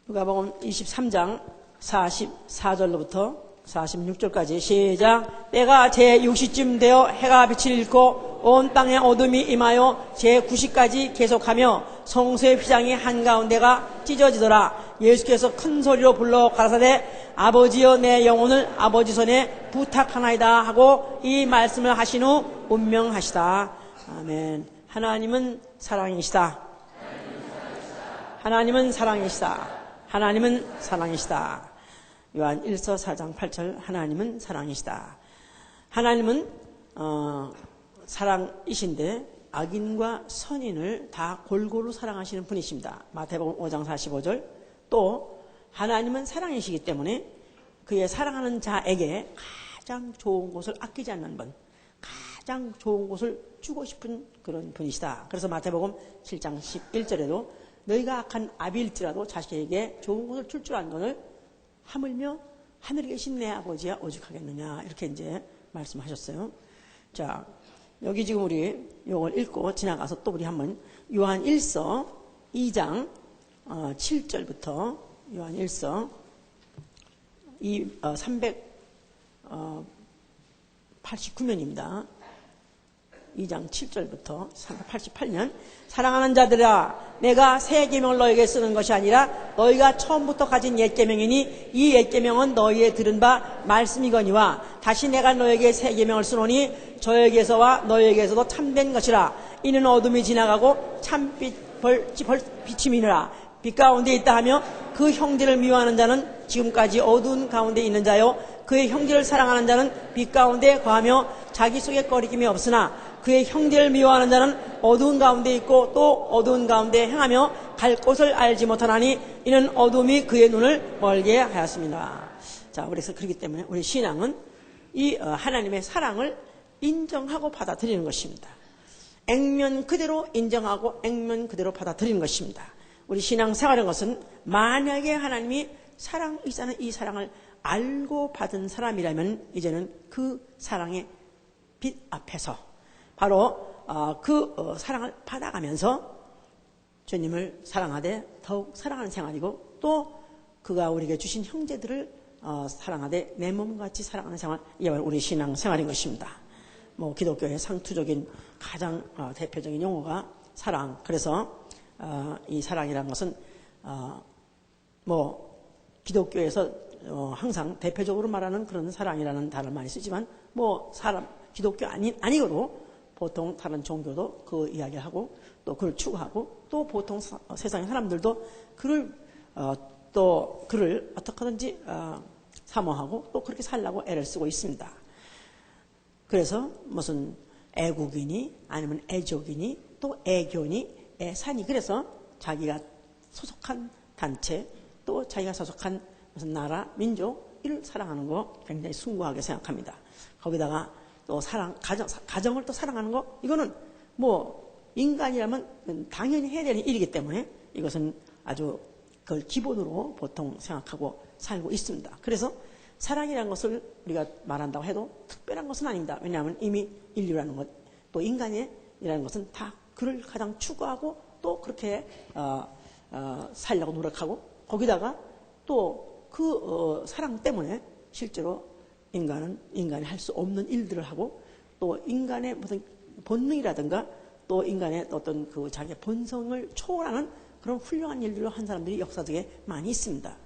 누가복음 23장 44절로부터 46절까지 시작. 때가 제6시쯤 되어 해가 빛을 잃고 온 땅에 어둠이 임하여 제9시까지 계속하며 성소의 휘장이 한가운데가 찢어지더라. 예수께서 큰 소리로 불러 가라사대 아버지여 내 영혼을 아버지 손에 부탁하나이다 하고 이 말씀을 하신 후 운명하시다. 아멘. 하나님은 사랑이시다. 하나님은 사랑이시다. 하나님은 사랑이시다. 요한 1서 4장 8절 하나님은 사랑이시다. 하나님은 사랑이신데 악인과 선인을 다 골고루 사랑하시는 분이십니다. 마태복음 5장 45절 또 하나님은 사랑이시기 때문에 그의 사랑하는 자에게 가장 좋은 것을 아끼지 않는 분, 가장 좋은 것을 주고 싶은 그런 분이시다. 그래서 마태복음 7장 11절에도 너희가 악한 아비일지라도 자식에게 좋은 것을 줄 줄 아는 것을 하물며 하늘에 계신 내 아버지야 오죽하겠느냐 이렇게 이제 말씀하셨어요. 자, 여기 지금 우리 이걸 읽고 지나가서 또 우리 한번 요한 1서 2장 7절부터 요한 1서 389면입니다. 2장 7절부터 388년 사랑하는 자들아 내가 새 계명을 너에게 쓰는 것이 아니라 너희가 처음부터 가진 옛 계명이니 이 옛 계명은 너희의 들은 바 말씀이거니와 다시 내가 너에게 새 계명을 쓰노니 저에게서와 너희에게서도 참된 것이라. 이는 어둠이 지나가고 참빛 빛이 미느라. 빛 가운데 있다 하며 그 형제를 미워하는 자는 지금까지 어두운 가운데 있는 자요 그의 형제를 사랑하는 자는 빛 가운데 거하며 자기 속에 꺼리낌이 없으나 그의 형제를 미워하는 자는 어두운 가운데 있고 또 어두운 가운데 행하며 갈 곳을 알지 못하나니 이는 어둠이 그의 눈을 멀게 하였습니다. 자, 그래서 그렇기 때문에 우리 신앙은 이 하나님의 사랑을 인정하고 받아들이는 것입니다. 액면 그대로 인정하고 액면 그대로 받아들이는 것입니다. 우리 신앙 생활하는 것은 만약에 하나님이 사랑이라는 이 사랑을 알고 받은 사람이라면 이제는 그 사랑의 빛 앞에서 바로 그 사랑을 받아가면서 주님을 사랑하되 더욱 사랑하는 생활이고 또 그가 우리에게 주신 형제들을 사랑하되 내 몸같이 사랑하는 생활, 이게 바로 우리 신앙 생활인 것입니다. 뭐 기독교의 상투적인 가장 대표적인 용어가 사랑. 그래서 이 사랑이라는 것은 뭐 기독교에서 항상 대표적으로 말하는 그런 사랑이라는 단어를 많이 쓰지만 뭐 기독교 아니고도 보통 다른 종교도 그 이야기를 하고 또 그를 추구하고 또 보통 세상의 사람들도 그를 어떻게 하든지 사모하고 또 그렇게 살려고 애를 쓰고 있습니다. 그래서 무슨 애국이니 아니면 애족이니 또 애교니 애산이 그래서 자기가 소속한 단체 또 자기가 소속한 무슨 나라 민족 이를 사랑하는 거 굉장히 숭고하게 생각합니다. 거기다가 또 가정을 또 사랑하는 거, 이거는 뭐, 인간이라면 당연히 해야 되는 일이기 때문에 이것은 아주 그걸 기본으로 보통 생각하고 살고 있습니다. 그래서 사랑이라는 것을 우리가 말한다고 해도 특별한 것은 아닙니다. 왜냐하면 이미 인류라는 것, 또 인간이라는 것은 다 그를 가장 추구하고 또 그렇게, 살려고 노력하고 거기다가 또 그 사랑 때문에 실제로 인간이 할 수 없는 일들을 하고 또 인간의 무슨 본능이라든가 또 인간의 어떤 그 자기의 본성을 초월하는 그런 훌륭한 일들을 한 사람들이 역사 속에 많이 있습니다.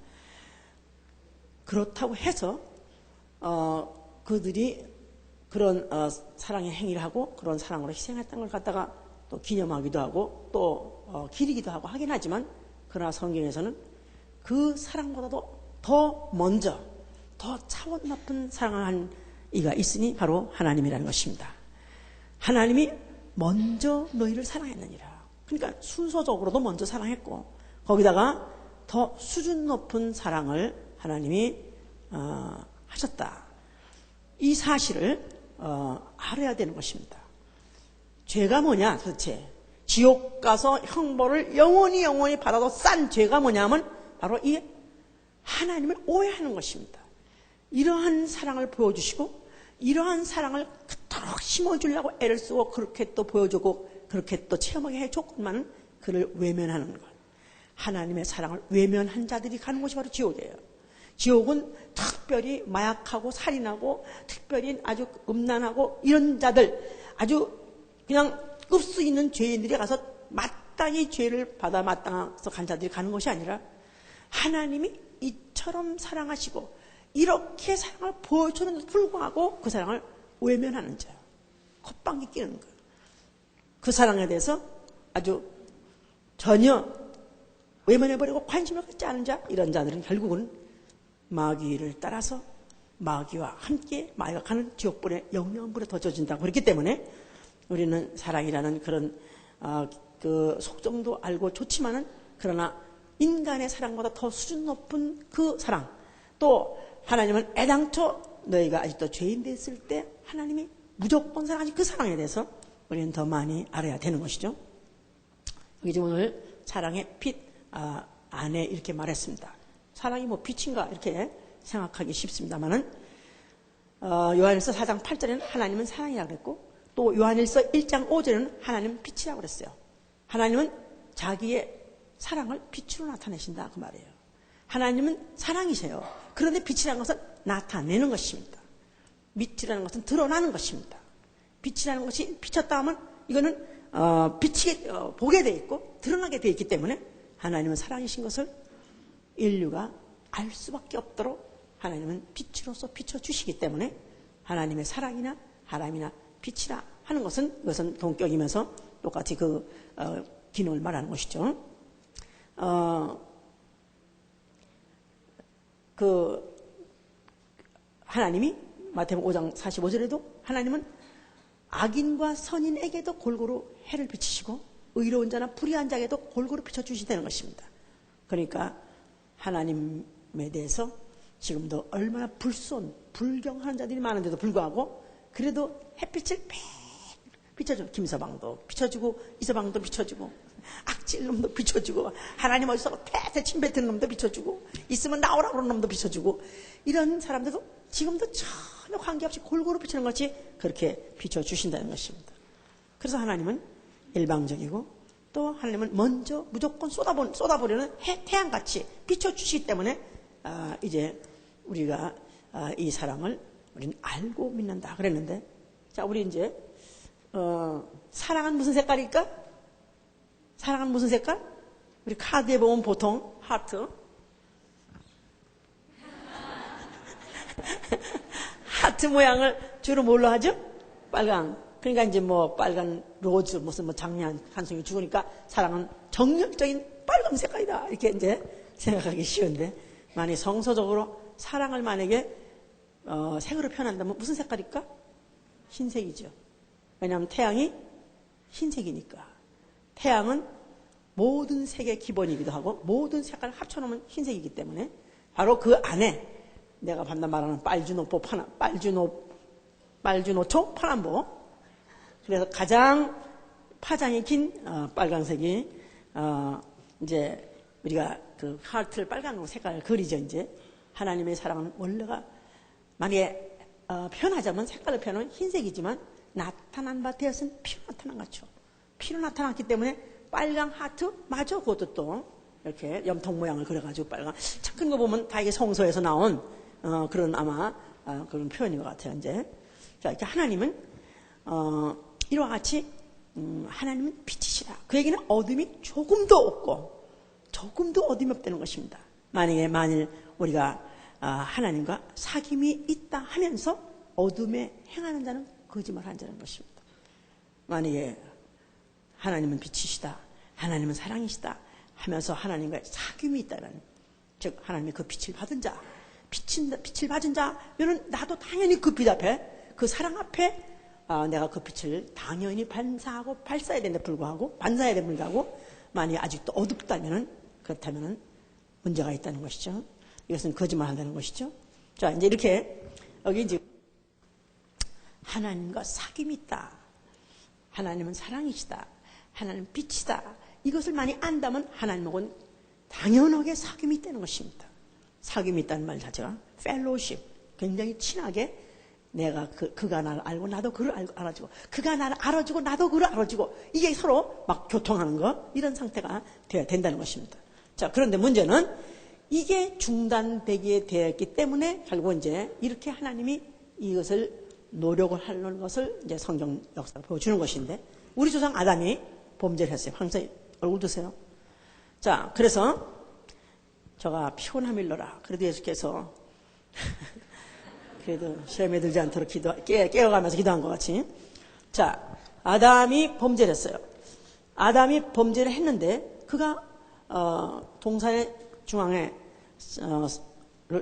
그렇다고 해서 그들이 그런 사랑의 행위를 하고 그런 사랑으로 희생했다는 걸 갖다가 또 기념하기도 하고 또 기리기도 하고 하긴 하지만 그러나 성경에서는 그 사랑보다도 더 먼저 더 차원 높은 사랑을 한 이가 있으니 바로 하나님이라는 것입니다. 하나님이 먼저 너희를 사랑했느니라. 그러니까 순서적으로도 먼저 사랑했고 거기다가 더 수준 높은 사랑을 하나님이 하셨다. 이 사실을 알아야 되는 것입니다. 죄가 뭐냐 도대체. 지옥 가서 형벌을 영원히 받아도 싼 죄가 뭐냐면 바로 이 하나님을 오해하는 것입니다. 이러한 사랑을 보여주시고 이러한 사랑을 그토록 심어주려고 애를 쓰고 그렇게 또 보여주고 그렇게 또 체험하게 해줬건만은 그를 외면하는 것. 하나님의 사랑을 외면한 자들이 가는 곳이 바로 지옥이에요. 지옥은 특별히 마약하고 살인하고 특별히 아주 음란하고 이런 자들, 아주 그냥 급수 있는 죄인들이 가서 마땅히 죄를 받아 마땅해서 간 자들이 가는 것이 아니라 하나님이 이처럼 사랑하시고 이렇게 사랑을 보여주는데도 불구하고 그 사랑을 외면하는 자예요. 콧방귀 끼는 거예요. 그 사랑에 대해서 아주 전혀 외면해버리고 관심을 갖지 않은 자, 이런 자들은 결국은 마귀를 따라서 마귀와 함께 마귀가 가는 지옥불에 영영한 불에 던져진다고 그렇기 때문에 우리는 사랑이라는 그런 그 속정도 알고 좋지만은 그러나 인간의 사랑보다 더 수준 높은 그 사랑, 또 하나님은 애당초 너희가 아직도 죄인 됐을 때 하나님이 무조건 사랑하신 그 사랑에 대해서 우리는 더 많이 알아야 되는 것이죠. 여기 지금 오늘 사랑의 빛 안에 이렇게 말했습니다. 사랑이 뭐 빛인가 이렇게 생각하기 쉽습니다만은 요한일서 4장 8절에는 하나님은 사랑이라고 그랬고 또 요한일서 1장 5절에는 하나님은 빛이라고 그랬어요. 하나님은 자기의 사랑을 빛으로 나타내신다 그 말이에요. 하나님은 사랑이세요. 그런데 빛이라는 것은 나타내는 것입니다. 빛이라는 것은 드러나는 것입니다. 빛이라는 것이 비쳤다 하면 이거는 보게 돼 있고 드러나게 돼 있기 때문에 하나님은 사랑이신 것을 인류가 알 수밖에 없도록 하나님은 빛으로서 비춰주시기 때문에 하나님의 사랑이나 하나님이나 빛이라 하는 것은 이것은 동격이면서 똑같이 그 기능을 말하는 것이죠. 그 하나님이 마태복음 5장 45절에도 하나님은 악인과 선인에게도 골고루 해를 비치시고 의로운 자나 불의한 자에게도 골고루 비춰주시다는 것입니다. 그러니까 하나님에 대해서 지금도 얼마나 불경하는 자들이 많은데도 불구하고 그래도 햇빛을 비춰주고 김서방도 비춰주고 이서방도 비춰주고 악질 놈도 비춰주고 하나님 어디서 대대 침뱉는 놈도 비춰주고 있으면 나오라 그러는 놈도 비춰주고 이런 사람들도 지금도 전혀 관계없이 골고루 비추는 것이 그렇게 비춰주신다는 것입니다. 그래서 하나님은 일방적이고 또 하나님은 먼저 무조건 쏟아버리는 태양같이 비춰주시기 때문에 이제 우리가 이 사랑을 우리는 알고 믿는다 그랬는데 자 우리 이제 사랑은 무슨 색깔일까? 사랑은 무슨 색깔? 우리 카드에 보면 보통 하트 하트 모양을 주로 뭘로 하죠? 빨강. 그러니까 이제 뭐 빨간 로즈 무슨 뭐 장미 한 송이 죽으니까 사랑은 정열적인 빨간 색깔이다 이렇게 이제 생각하기 쉬운데 만약 성서적으로 사랑을 만약에 색으로 표현한다면 무슨 색깔일까? 흰색이죠. 왜냐하면 태양이 흰색이니까. 태양은 모든 색의 기본이기도 하고 모든 색깔을 합쳐놓으면 흰색이기 때문에 바로 그 안에 내가 방금 말하는 빨주노초 파남보 그래서 가장 파장이 긴 빨간색이 이제 우리가 그 하트를 빨간으로 색깔을 그리죠. 이제 하나님의 사랑은 원래가 만약에 표현하자면 색깔을 표현하면 흰색이지만 나타난 바 되었으면 피로 나타난 거죠. 피로 나타났기 때문에 빨간 하트 맞아. 그것도 또 이렇게 염통 모양을 그려가지고 빨간 참 큰 거 보면 다 이게 성서에서 나온 그런 아마 그런 표현인 것 같아요. 이제 자 이렇게 하나님은 이와 같이 하나님은 빛이시라. 그 얘기는 어둠이 조금도 없고 조금도 어둠이 없다는 것입니다. 만일 우리가 하나님과 사귐이 있다 하면서 어둠에 행하는 자는 거짓말하는 자는 것입니다. 만약에 하나님은 빛이시다, 하나님은 사랑이시다 하면서 하나님과의 사귐이 있다라는, 즉 하나님의 그 빛을 받은 자, 빛을 받은 자면은 나도 당연히 그 빛 앞에, 그 사랑 앞에 내가 그 빛을 당연히 발사해야 되는데 불구하고 만약에 아직도 어둡다면은, 그렇다면은 문제가 있다는 것이죠. 이것은 거짓말한다는 것이죠. 자, 이제 이렇게 여기 이제 하나님과 사귐이 있다. 하나님은 사랑이시다. 하나님은 빛이다. 이것을 많이 안다면 하나님하고는 당연하게 사귐이 있다는 것입니다. 사귐이 있다는 말 자체가 펠로십, 굉장히 친하게 내가 그가 나를 알고 나도 그를 알아주고, 그가 나를 알아주고 나도 그를 알아주고, 이게 서로 막 교통하는 거, 이런 상태가 되어야 된다는 것입니다. 자, 그런데 문제는 이게 중단되게 되었기 때문에 결국 이제 이렇게 하나님이 이것을 노력을 하는 것을 이제 성경 역사가 보여주는 것인데, 우리 조상 아담이 범죄를 했어요. 항상 얼굴 드세요. 자, 그래서 저가 피곤함일러라. 그래도 예수께서 그래도 시험에 들지 않도록 깨어가면서 기도한 것 같이. 자, 아담이 범죄를 했어요. 아담이 범죄를 했는데 그가 동산의 중앙에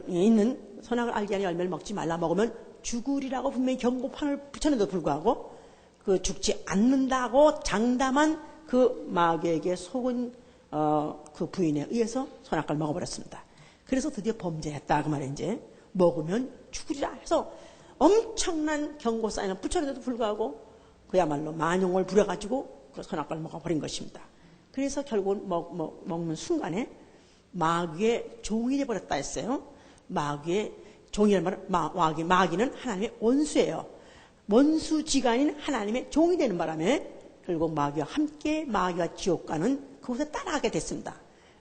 있는 선악을 알게 하는 열매를 먹지 말라, 먹으면 죽으리라고 분명히 경고판을 붙였는데도 불구하고 그 죽지 않는다고 장담한 그 마귀에게 속은 그 부인에 의해서 선악과를 먹어버렸습니다. 그래서 드디어 범죄했다 그 말이에요. 이제 먹으면 죽으리라 해서 엄청난 경고 사인을 붙였는데도 불구하고 그야말로 만용을 부려가지고 그 선악과를 먹어버린 것입니다. 그래서 결국은 먹는 순간에 마귀의 종이 되어버렸다 했어요. 마귀의 종이라는 말은 마귀는 하나님의 원수예요. 원수지간인 하나님의 종이 되는 바람에 결국 마귀와 함께 마귀가 지옥 가는 그곳에 따라가게 됐습니다.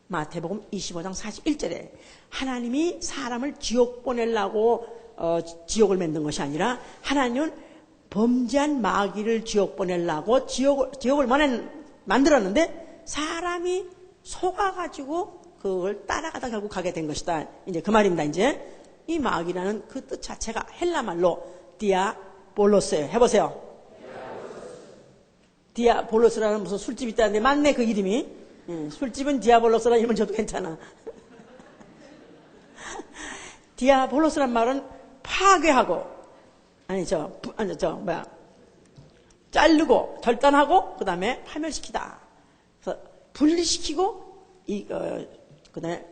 마태복음 25장 41절에 하나님이 사람을 지옥 보내려고 지옥을 만든 것이 아니라 하나님은 범죄한 마귀를 지옥 보내려고 지옥을 만들었는데 사람이 속아가지고 그걸 따라가다 결국 가게 된 것이다. 이제 그 말입니다. 이제 이 마귀라는 그 뜻 자체가 헬라 말로 디아볼로스예요. 해보세요. 디아볼로스라는 무슨 술집이 있다는데 맞네 그 이름이. 술집은 디아볼로스라는 이름은 저도 괜찮아. 디아볼로스란 말은 파괴하고 자르고 절단하고 그 다음에 파멸시키다. 그래서 분리시키고 그다음에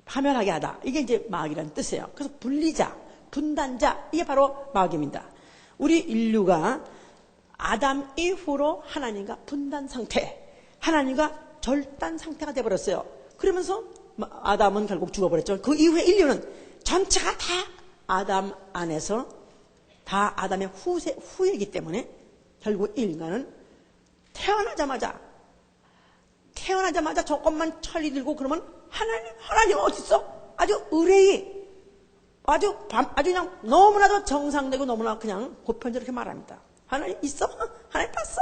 파멸하게 하다. 이게 이제 마귀라는 뜻이에요. 그래서 분리자, 분단자, 이게 바로 마귀입니다. 우리 인류가 아담 이후로 하나님과 분단 상태, 하나님과 절단 상태가 되어버렸어요. 그러면서 아담은 결국 죽어버렸죠. 그 이후에 인류는 전체가 다 아담 안에서 다 아담의 후예이기 때문에 결국 인간은 태어나자마자 조금만 천리 들고 그러면 하나님 어디 있어? 아주 의뢰히 아주 그냥 너무나도 정상되고 너무나 그냥 보편적으로 말합니다. 하나님 있어? 하나님 봤어?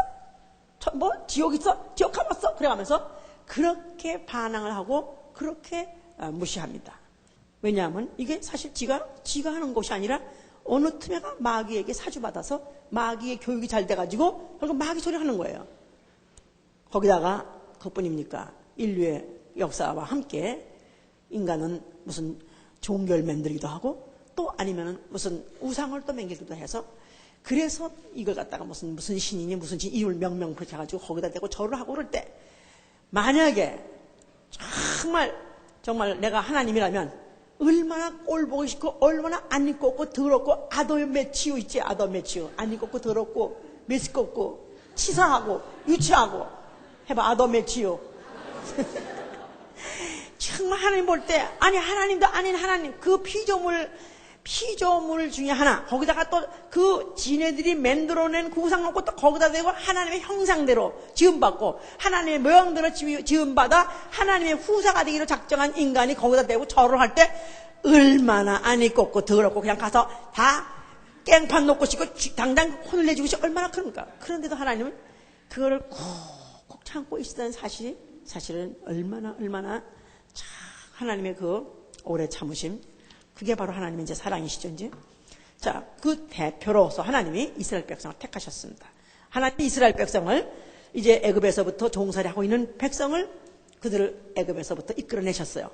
지옥 있어? 지옥 가봤어? 그래가면서 그렇게 반항을 하고 그렇게 무시합니다. 왜냐하면 이게 사실 지가 하는 것이 아니라 어느 틈에가 마귀에게 사주받아서 마귀의 교육이 잘 돼가지고 결국 마귀 소리 하는 거예요. 거기다가 그것뿐입니까? 인류의 역사와 함께 인간은 무슨 종교를 만들기도 하고 또 아니면은 무슨 우상을 또 만들기도 해서 그래서 이걸 갖다가 무슨 신이니 무슨 이율 명명 그렇게 해가지고 거기다 대고 절을 하고 그럴 때 만약에 정말 내가 하나님이라면 얼마나 꼴보기 싫고 얼마나 안 입고 없고 더럽고 아도메치우 있지. 아도메치우 안 입고 없고 더럽고 메스고 없고 치사하고 유치하고 해봐. 아도메치우 정말 하나님 볼 때 아니 하나님도 아닌 하나님 그 피조물 중에 하나 거기다가 또 그 지네들이 만들어낸 구상 놓고 또 거기다 대고 하나님의 형상대로 지음받고 하나님의 모양대로 지음받아 하나님의 후사가 되기로 작정한 인간이 거기다 대고 절을 할 때 얼마나 안 입고 없고 더럽고 그냥 가서 다 깽판 놓고 싶고 당장 혼을 내주고 싶고 얼마나 그런가. 그런데도 하나님은 그거를 콕콕 참고 있었다는 사실은 얼마나 하나님의 그 오래 참으심, 그게 바로 하나님의 이제 사랑이시죠, 이제. 자, 그 대표로서 하나님이 이스라엘 백성을 택하셨습니다. 하나님이 이스라엘 백성을 이제 애굽에서부터 종살이하고 있는 백성을 그들을 애굽에서부터 이끌어내셨어요.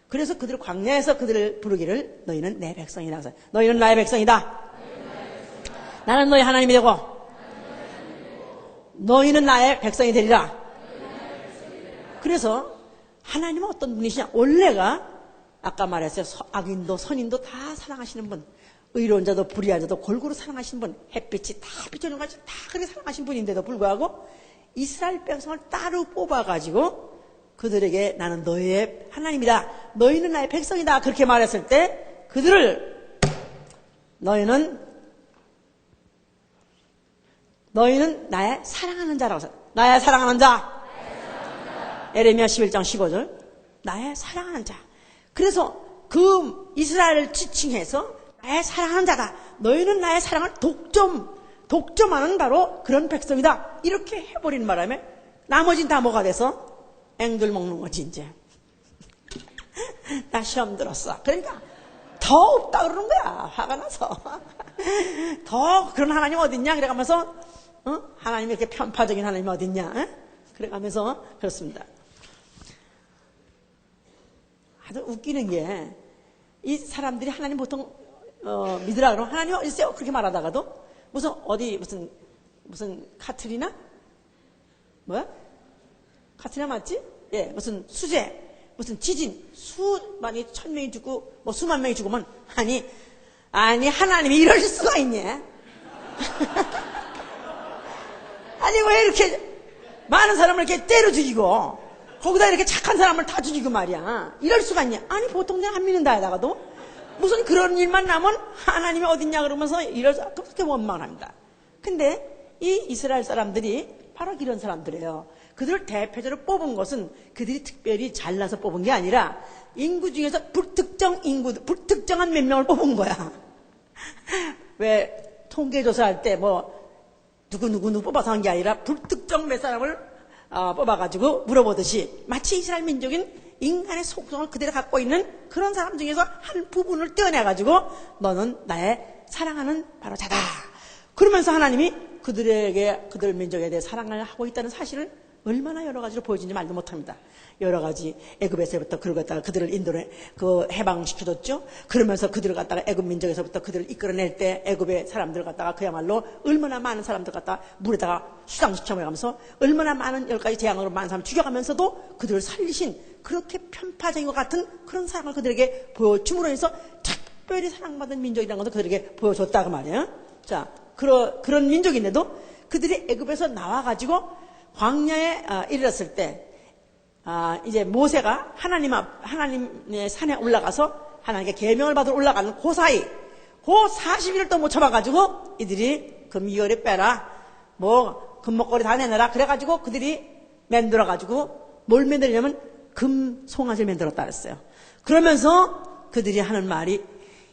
그래서 그들 광야에서 그들을 부르기를 너희는 내 백성이다. 너희는 나의 백성이다. 나는 너희 하나님이 되고 너희는 나의 백성이 되리라. 그래서 하나님은 어떤 분이시냐? 원래가 아까 말했어요. 악인도 선인도 다 사랑하시는 분, 의로운 자도 불의한 자도 골고루 사랑하시는 분, 햇빛이 다 비추는 것이 다 그렇게 사랑하신 분인데도 불구하고 이스라엘 백성을 따로 뽑아가지고 그들에게 나는 너희의 하나님이다, 너희는 나의 백성이다 그렇게 말했을 때 그들을 너희는 나의 사랑하는 자라고 나의 사랑하는 자. 에레미야 11장 15절. 나의 사랑하는 자. 그래서 그 이스라엘을 지칭해서 나의 사랑하는 자다. 너희는 나의 사랑을 독점하는 바로 그런 백성이다. 이렇게 해버리는 바람에 나머지는 다 뭐가 돼서 앵들 먹는 거지 이제. 나 시험 들었어. 그러니까 더 없다 그러는 거야. 화가 나서. 더 그런 하나님 어딨냐? 그래가면서 하나님이 이렇게 편파적인 하나님 어딨냐? 그래가면서 그렇습니다. 아주 웃기는 게 이 사람들이 하나님 보통 믿으라 그러면 하나님 어디 있어요? 그렇게 말하다가도 무슨 어디 무슨 카트리나? 뭐야? 카트리나 맞지? 예, 무슨 수재, 무슨 지진, 수많이 1000명이 죽고 뭐 수만 명이 죽으면 아니 하나님이 이럴 수가 있냐? 아니 왜 이렇게 많은 사람을 이렇게 때려 죽이고 거기다 이렇게 착한 사람을 다 죽이고 말이야. 이럴 수가 있냐? 아니 보통 내가 안 믿는다 하다가도 무슨 그런 일만 나면 하나님이 어딨냐 그러면서 그렇게 원망을 합니다. 근데 이 이스라엘 사람들이 바로 이런 사람들이에요. 그들을 대표적으로 뽑은 것은 그들이 특별히 잘나서 뽑은 게 아니라 인구 중에서 불특정한 몇 명을 뽑은 거야. 왜 통계조사할 때 뭐 누구 뽑아서 한 게 아니라 불특정 몇 사람을 뽑아가지고 물어보듯이 마치 이스라엘 민족인 인간의 속성을 그대로 갖고 있는 그런 사람 중에서 한 부분을 떼어내가지고 너는 나의 사랑하는 바로 자다. 그러면서 하나님이 그들 민족에 대해 사랑을 하고 있다는 사실을 얼마나 여러 가지로 보여준지 말도 못합니다. 여러 가지 애굽에서부터 그들을 인도에 해방시켜줬죠. 그러면서 그들을 갖다가 애굽 민족에서부터 그들을 이끌어낼 때 애굽의 사람들을 갖다가 그야말로 얼마나 많은 사람들 갖다가 물에다가 수상시켜가면서 얼마나 많은 10가지 재앙으로 많은 사람을 죽여가면서도 그들을 살리신 그렇게 편파적인 것 같은 그런 사랑을 그들에게 보여줌으로 해서 특별히 사랑받은 민족이라는 것을 그들에게 보여줬다 그 말이에요. 자, 그런 민족인데도 그들이 애굽에서 나와가지고 광야에 이르렀을 때 이제 모세가 하나님의 산에 올라가서 하나님께 계명을 받으러 올라가는 그 사이 그 40일을 또 못 쳐봐가지고 이들이 금 2월에 빼라 뭐 금목걸이 다 내놔라 그래가지고 그들이 만들어가지고 뭘 만들냐면 금 송아지를 만들었다 그랬어요. 그러면서 그들이 하는 말이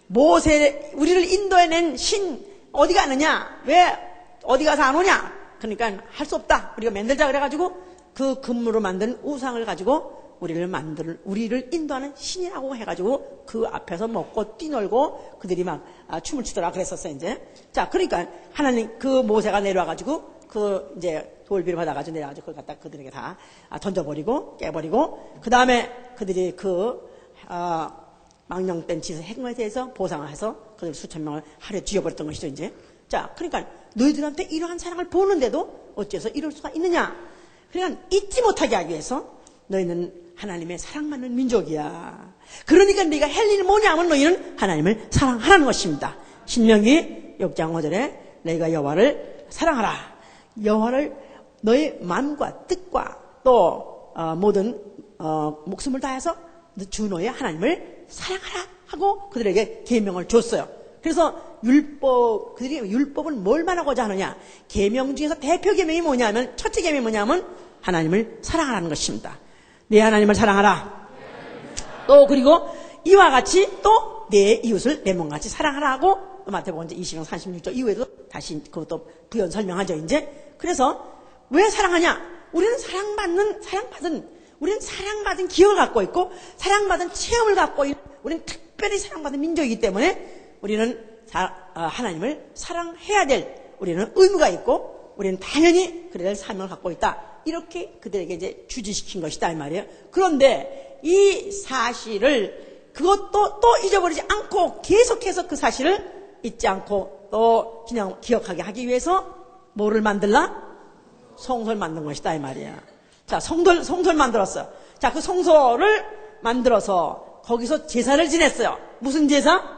모세 우리를 인도해낸 신 어디 가느냐? 왜 어디 가서 안 오냐? 그러니까 할 수 없다. 우리가 만들자 그래가지고 그 금으로 만든 우상을 가지고 우리를 인도하는 신이라고 해가지고 그 앞에서 먹고 뛰놀고 그들이 막 춤을 추더라 그랬었어요 이제. 자, 그러니까 하나님 그 모세가 내려와가지고 그 이제 돌비를 받아가지고 내려와가지고 그걸 갖다 그들에게 다 던져버리고 깨버리고 그 다음에 그들이 망령된 짓의 행동에 대해서 보상을 해서 그들 수천 명을 하루에 죽여버렸던 것이죠 이제. 자, 그러니까 너희들한테 이러한 사랑을 보는데도 어째서 이럴 수가 있느냐? 그러니까 잊지 못하게 하기 위해서 너희는 하나님의 사랑받는 민족이야. 그러니까 네가 할 일이 뭐냐면 너희는 하나님을 사랑하라는 것입니다. 신명기 6장 5절에 너희가 여호와를 사랑하라. 여호와를 너희 마음과 뜻과 또 모든 목숨을 다해서 주 너의 하나님을 사랑하라 하고 그들에게 계명을 줬어요. 그래서 그들이 율법은 뭘 말하고자 하느냐? 계명 중에서 대표 계명이 뭐냐면 첫째 계명이 뭐냐면 하나님을 사랑하라는 것입니다. 내 하나님을 사랑하라. 또 그리고 이와 같이 또 내 이웃을 내 몸같이 사랑하라고 마태복음 20장 36절 이후에도 다시 그것도 부연 설명하죠 이제. 그래서 왜 사랑하냐? 우리는 우리는 사랑받은 기억을 갖고 있고 사랑받은 체험을 갖고 있는 우리는 특별히 사랑받은 민족이기 때문에 우리는 하나님을 사랑해야 될 우리는 의무가 있고 우리는 당연히 그래야 될 사명을 갖고 있다. 이렇게 그들에게 이제 주지시킨 것이다 이 말이에요. 그런데 이 사실을 그것도 또 잊어버리지 않고 계속해서 그 사실을 잊지 않고 또 그냥 기억하게 하기 위해서 뭐를 만들라? 성소를 만든 것이다 이 말이에요. 자, 성소를 만들었어요. 자, 그 성소를 만들어서 거기서 제사를 지냈어요. 무슨 제사?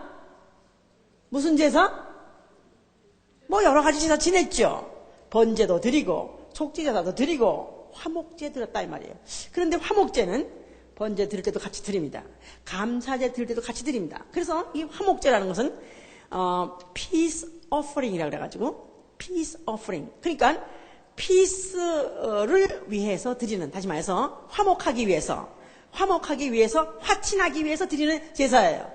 무슨 제사? 뭐 여러 가지 제사 지냈죠. 번제도 드리고 속죄제사도 드리고 화목제 드렸다 이 말이에요. 그런데 화목제는 번제 드릴 때도 같이 드립니다. 감사제 드릴 때도 같이 드립니다. 그래서 이 화목제라는 것은 peace offering이라고 그래가지고 peace offering. 그러니까 피스를 위해서 드리는, 다시 말해서 화목하기 위해서, 화친하기 위해서 드리는 제사예요.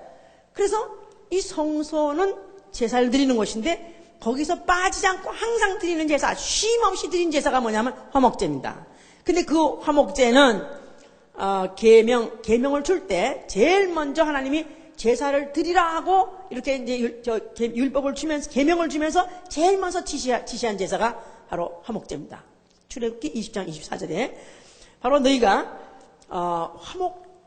그래서 이 성소는 제사를 드리는 곳인데 거기서 빠지지 않고 항상 드리는 제사, 쉼없이 드리는 제사가 뭐냐면 화목제입니다. 근데 그 화목제는 계명을 줄 때 제일 먼저 하나님이 제사를 드리라 하고 이렇게 이제 율법을 주면서, 계명을 주면서 제일 먼저 지시한 제사가 바로 화목제입니다. 출애굽기 20장 24절에 바로 너희가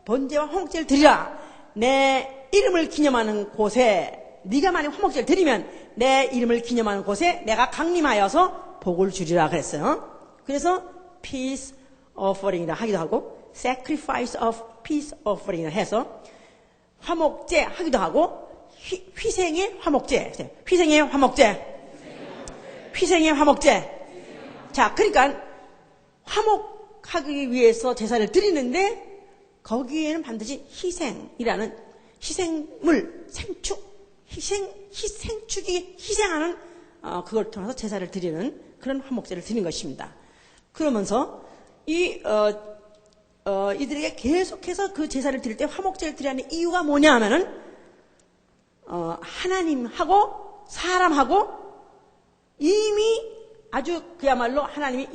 번제와 화목제를 드리라. 내 이름을 기념하는 곳에, 네가 만약 화목제를 드리면 내 이름을 기념하는 곳에 내가 강림하여서 복을 주리라 그랬어요. 그래서 peace offering이라 하기도 하고 sacrifice of peace offering이라 해서 화목제 하기도 하고 희생의 화목제. 자, 그러니까 화목하기 위해서 제사를 드리는데 거기에는 반드시 희생이라는 희생물, 생축이 희생하는 그걸 통해서 제사를 드리는 그런 화목제를 드리는 것입니다. 그러면서 이들에게 계속해서 그 제사를 드릴 때 화목제를 드리는 이유가 뭐냐 하면은 하나님하고 사람하고 이미 아주 그야말로 하나님이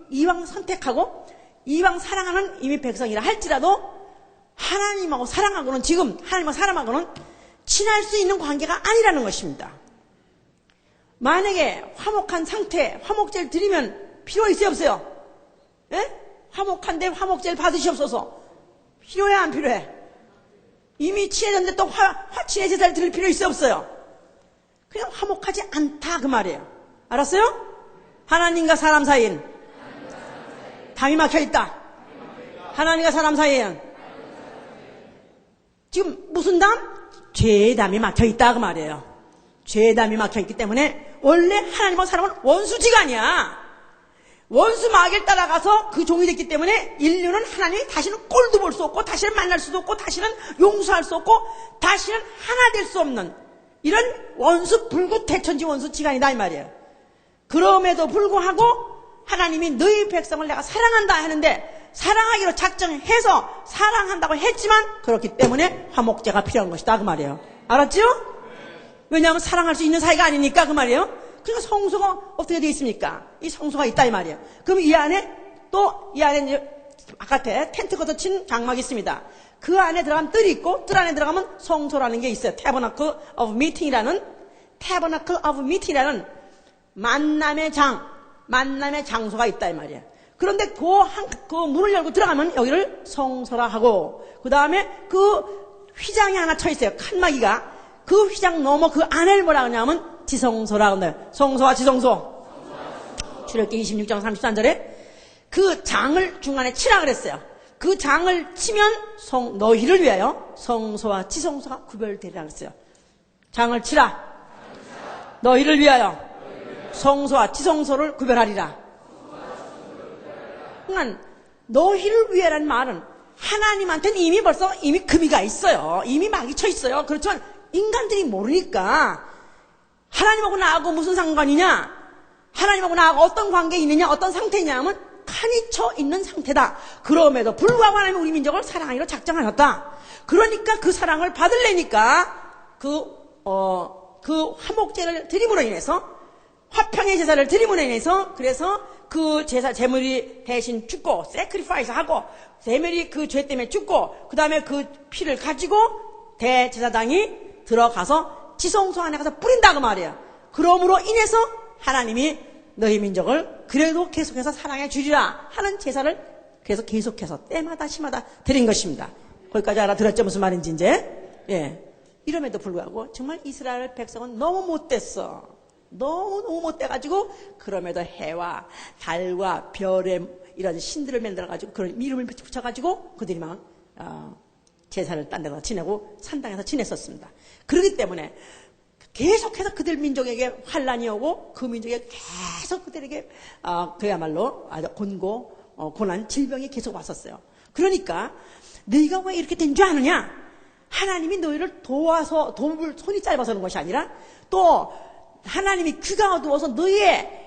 이왕 선택하고 이왕 사랑하는 이미 백성이라 할지라도 하나님하고 사랑하고는 지금 하나님과 사람하고는 친할 수 있는 관계가 아니라는 것입니다. 만약에 화목한 상태, 화목제를 드리면 필요 있어요, 없어요? 예? 화목한데 화목제를 받으시옵소서. 필요해, 안 필요해? 이미 친해졌는데 또 화친의 제사를 드릴 필요 있어요, 없어요? 그냥 화목하지 않다 그 말이에요. 알았어요? 하나님과 사람 사이엔 담이 막혀있다. 하나님과 사람 사이엔 지금 무슨 담? 죄의 담이 막혀있다 그 말이에요. 죄의 담이 막혀있기 때문에 원래 하나님과 사람은 원수지간이야. 원수 마귀를 따라가서 그 종이 됐기 때문에 인류는 하나님이 다시는 꼴도 볼 수 없고 다시는 만날 수도 없고 다시는 용서할 수 없고 다시는 하나 될 수 없는 이런 원수 불구대천지 원수지간이다 이 말이에요. 그럼에도 불구하고 하나님이 너희 백성을 내가 사랑한다 하는데 사랑하기로 작정해서 사랑한다고 했지만 그렇기 때문에 화목제가 필요한 것이다 그 말이에요. 알았죠? 왜냐하면 사랑할 수 있는 사이가 아니니까 그 말이에요. 그러니까 성소가 어떻게 되어 있습니까? 이 성소가 있다 이 말이에요. 그럼 이 안에 이제 바깥에 텐트 걷어친 장막이 있습니다. 그 안에 들어가면 뜰이 있고 뜰 안에 들어가면 성소라는 게 있어요. Tabernacle of Meeting이라는 만남의 장소가 있다 이 말이에요. 그런데 그 문을 열고 들어가면 여기를 성소라 하고 그 다음에 그 휘장이 하나 쳐 있어요. 칸막이가. 그 휘장 넘어 그 안을 뭐라 하냐면 지성소라고 해요. 성소와 지성소. 출애굽기 26장 33절에 그 장을 중간에 치라 그랬어요. 그 장을 치면 너희를 위하여 성소와 지성소가 구별되리라 그랬어요. 장을 치라. 너희를 위하여 성소와 지성소를 구별하리라. 그러니까 너희를 위하라는 말은 하나님한테는 이미 금이가 있어요. 이미 막이 쳐 있어요. 그렇지만 인간들이 모르니까 하나님하고 나하고 무슨 상관이냐? 하나님하고 나하고 어떤 관계에 있느냐? 어떤 상태냐 하면 칸이 쳐 있는 상태다. 그럼에도 불구하고 하나님은 우리 민족을 사랑하기로 작정하셨다. 그러니까 그 사랑을 받으려니까 그 화목제를 드림으로 인해서 화평의 제사를 드림으로 인해서 그래서 그 제물이 대신 죽고 sacrifice 하고 제물이 그 죄 때문에 죽고 그 다음에 그 피를 가지고 대제사장이 들어가서 지성소 안에 가서 뿌린다 그 말이에요. 그러므로 인해서 하나님이 너희 민족을 그래도 계속해서 사랑해 주리라 하는 제사를 그래서 계속해서 때마다 시마다 드린 것입니다. 거기까지 알아들었죠? 무슨 말인지 이제. 예. 이럼에도 불구하고 정말 이스라엘 백성은 너무 못됐어. 너무 못돼가지고 그럼에도 해와 달과 별의 이런 신들을 만들어가지고 그런 이름을 붙여가지고 그들이 막 제사를 딴 데서 지내고 산당에서 지냈었습니다. 그렇기 때문에 계속해서 그들 민족에게 환란이 오고 그 민족에 계속 그들에게 그야말로 아주 고난, 질병이 계속 왔었어요. 그러니까 너희가 왜 이렇게 된 줄 아느냐? 하나님이 너희를 도와서 손이 짧아서 그런 것이 아니라 또 하나님이 귀가 어두워서 너희의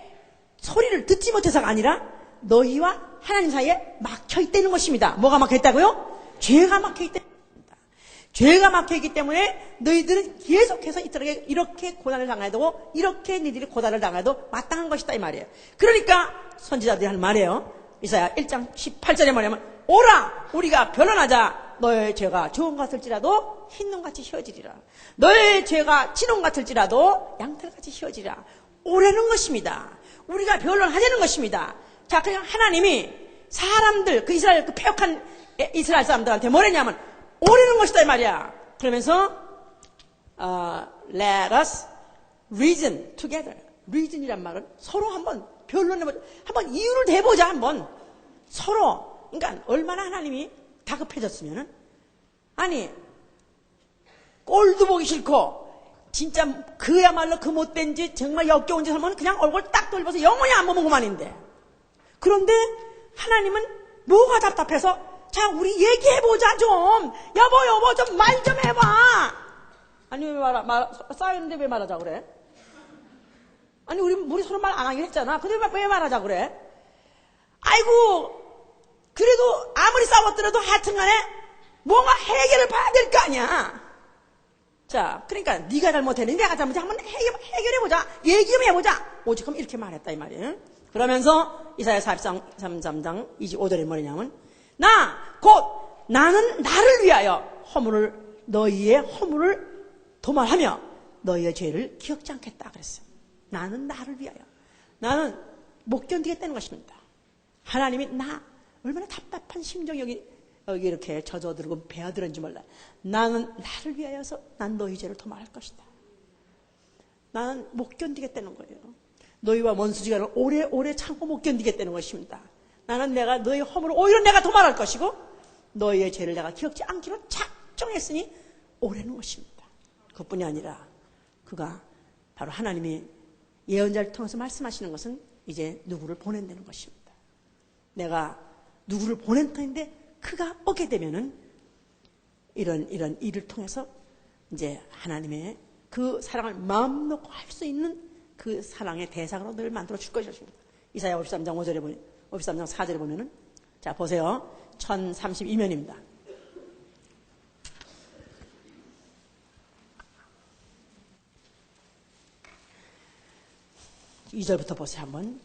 소리를 듣지 못해서가 아니라 너희와 하나님 사이에 막혀있다는 것입니다. 뭐가 막혀있다고요? 죄가 막혀있다는 것입니다. 죄가 막혀있기 때문에 너희들은 계속해서 이렇게 고난을 당해도 이렇게 너희들이 고난을 당해도 마땅한 것이다 이 말이에요. 그러니까 선지자들이 하는 말이에요. 이사야 1장 18절에 뭐냐면 오라 우리가 변론하자. 너의 죄가 좋은 것 같을지라도 흰눈같이 휘어지리라. 너의 죄가 진홍 같을지라도 양털같이 휘어지리라. 오라는 것입니다. 우리가 변론하자는 것입니다. 자, 그냥 하나님이 사람들, 그 이스라엘, 그 패역한 이스라엘 사람들한테 뭐랬냐면, 오라는 것이다, 이 말이야. 그러면서, let us reason together. reason이란 말은 서로 한번 변론해보자. 한번 이유를 대보자, 한번. 서로. 그러니까, 얼마나 하나님이 다급해졌으면은, 아니, 꼴도 보기 싫고, 진짜 그야말로 그 못된 짓, 정말 역겨운 짓 하면 그냥 얼굴 딱 돌려서 영원히 안 보면 그만인데. 그런데 하나님은 뭐가 답답해서 자 우리 얘기해보자 좀. 여보 좀 말 좀 해봐. 아니 왜 쌓였는데 왜 말하자 그래? 아니 우리 서로 말 안 하기로 했잖아. 근데 왜 말하자 그래? 아이고 그래도 아무리 싸웠더라도 하여튼간에 뭔가 해결을 봐야 될 거 아니야. 자, 그러니까 네가 잘못했는데 내가 잘못했는데 한번 해결해보자. 얘기 좀 해보자. 오직하면 이렇게 말했다 이 말이에요. 그러면서 이사야 43장 25절에 뭐냐면 나는 나를 위하여 너희의 허물을 도말하며 너희의 죄를 기억지 않겠다 그랬어요. 나는 나를 위하여. 나는 못 견디겠다는 것입니다. 하나님이 얼마나 답답한 심정이 여기 이렇게 젖어들고 배어들은지 몰라. 나는 나를 위하여서 난 너희 죄를 도말할 것이다. 나는 못 견디겠다는 거예요. 너희와 원수지간을 오래 참고 못 견디겠다는 것입니다. 나는 너희 허물을 오히려 내가 도말할 것이고 너희의 죄를 내가 기억지 않기로 작정했으니 오래는 것입니다. 그것뿐이 아니라 그가 바로 하나님이 예언자를 통해서 말씀하시는 것은 이제 누구를 보낸다는 것입니다. 내가 누구를 보낸 터인데 그가 오게 되면은 이런 일을 통해서 이제 하나님의 그 사랑을 마음 놓고 할 수 있는 그 사랑의 대상으로 늘 만들어 줄 것입니다. 이사야 53장 5절에 53장 4절에 보면은 자 보세요. 1032면입니다. 이 절부터 보세요 한번.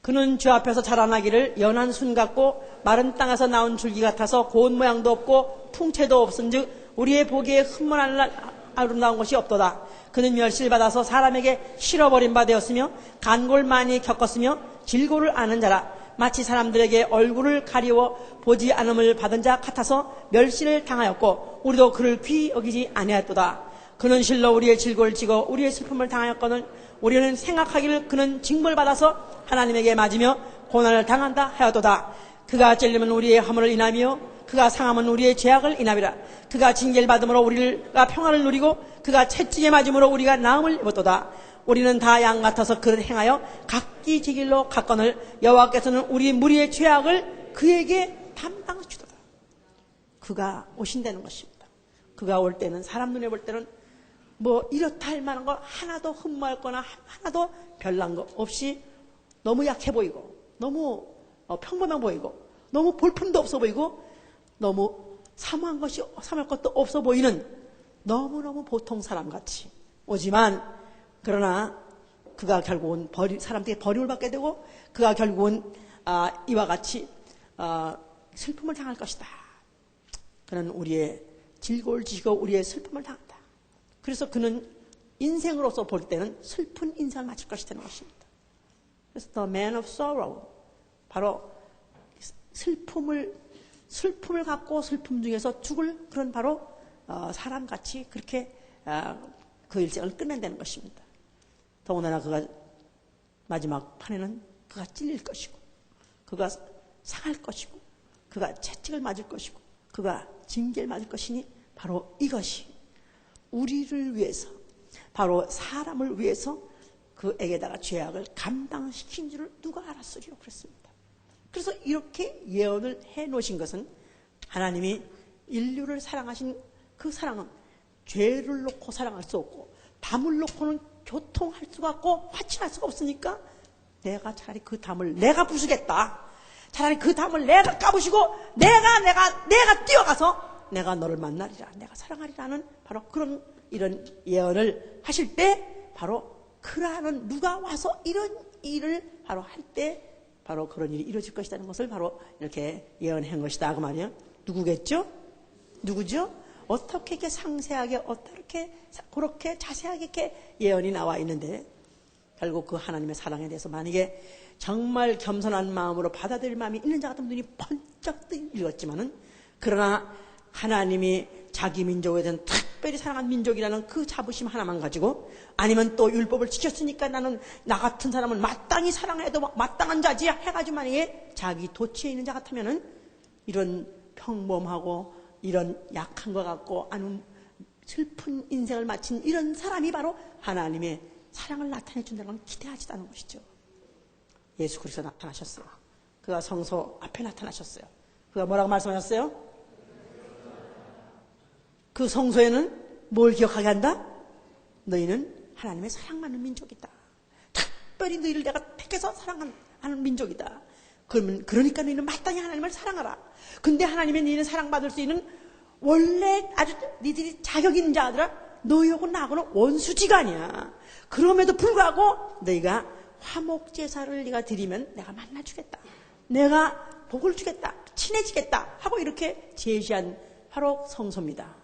그는 주 앞에서 자라나기를 연한 순 같고 마른 땅에서 나온 줄기 같아서 고운 모양도 없고 풍채도 없은즉 우리의 보기에 흠모할 아름다운 것이 없도다. 그는 멸시를 받아서 사람에게 실어버린 바 되었으며 간고를 많이 겪었으며 질고를 아는 자라. 마치 사람들에게 얼굴을 가리워 보지 않음을 받은 자 같아서 멸시를 당하였고 우리도 그를 귀히 여기지 아니하였도다. 그는 실로 우리의 질고를 지고 우리의 슬픔을 당하였거늘 우리는 생각하기를 그는 징벌 받아서 하나님에게 맞으며 고난을 당한다 하였도다. 그가 찔리면 우리의 허물을 인하며 그가 상하면 우리의 죄악을 인하리라. 그가 징계를 받음으로 우리가 평화를 누리고 그가 채찍에 맞음으로 우리가 나음을 입었도다. 우리는 다 양 같아서 그를 행하여 각기 제 길로 갔거늘 여호와께서는 우리 무리의 죄악을 그에게 담당하시도다. 그가 오신다는 것입니다. 그가 올 때는 사람 눈에 볼 때는 뭐 이렇다 할 만한 거 하나도 흠모할 거나 하나도 별난 거 없이 너무 약해 보이고 너무 평범해 보이고 너무 볼품도 없어 보이고 너무 사모할 것도 없어 보이는 너무너무 보통 사람같이 오지만 그러나 그가 결국은 사람들이 버림을 받게 되고 그가 결국은 이와 같이 슬픔을 당할 것이다. 그는 우리의 질고를 지시고 우리의 슬픔을 당한다. 그래서 그는 인생으로서 볼 때는 슬픈 인생을 맞을 것이 되는 것입니다. 그래서 The Man of Sorrow 바로 슬픔을 갖고 슬픔 중에서 죽을 그런 바로 사람같이 그렇게 그 일생을 끝낸다는 것입니다. 더군다나 그가 마지막 판에는 그가 찔릴 것이고 그가 상할 것이고 그가 채찍을 맞을 것이고 그가 징계를 맞을 것이니 바로 이것이 우리를 위해서 바로 사람을 위해서 그에게다가 죄악을 감당시킨 줄을 누가 알았으리요 그랬습니다. 그래서 이렇게 예언을 해놓으신 것은 하나님이 인류를 사랑하신 그 사랑은 죄를 놓고 사랑할 수 없고 담을 놓고는 교통할 수가 없고 화친할 수가 없으니까 내가 차라리 그 담을 내가 부수겠다. 차라리 그 담을 내가 까부시고 내가 뛰어가서 내가 너를 만나리라. 내가 사랑하리라는 바로 그런 이런 예언을 하실 때 바로 그러한 누가 와서 이런 일을 바로 할 때 바로 그런 일이 이루어질 것이라는 것을 바로 이렇게 예언한 것이다. 그 말이에요. 누구겠죠? 누구죠? 어떻게 이렇게 상세하게 어떻게 그렇게 자세하게 이렇게 예언이 나와 있는데 결국 그 하나님의 사랑에 대해서 만약에 정말 겸손한 마음으로 받아들일 마음이 있는 자 같으면 눈이 번쩍 읽었지만은 그러나 하나님이 자기 민족에 대한 특별히 사랑한 민족이라는 그 자부심 하나만 가지고 아니면 또 율법을 지켰으니까 나는 나 같은 사람을 마땅히 사랑해도 마땅한 자지 해가지고 만약에 자기 도취에 있는 자 같으면은 이런 평범하고 이런 약한 것 같고 아니면 슬픈 인생을 마친 이런 사람이 바로 하나님의 사랑을 나타내 준다는 건 기대하지도 않은 것이죠. 예수 그리스도 나타나셨어요. 그가 성소 앞에 나타나셨어요. 그가 뭐라고 말씀하셨어요? 그 성소에는 뭘 기억하게 한다? 너희는 하나님의 사랑받는 민족이다. 특별히 너희를 내가 택해서 사랑하는 민족이다. 그러니까 너희는 마땅히 하나님을 사랑하라. 근데 하나님의 너희는 사랑받을 수 있는 원래 아주 너희들이 자격 있는 자들아 너희하고 나하고는 원수지가 아니야. 그럼에도 불구하고 너희가 화목제사를 네가 드리면 내가 만나주겠다. 내가 복을 주겠다. 친해지겠다. 하고 이렇게 제시한 바로 성소입니다.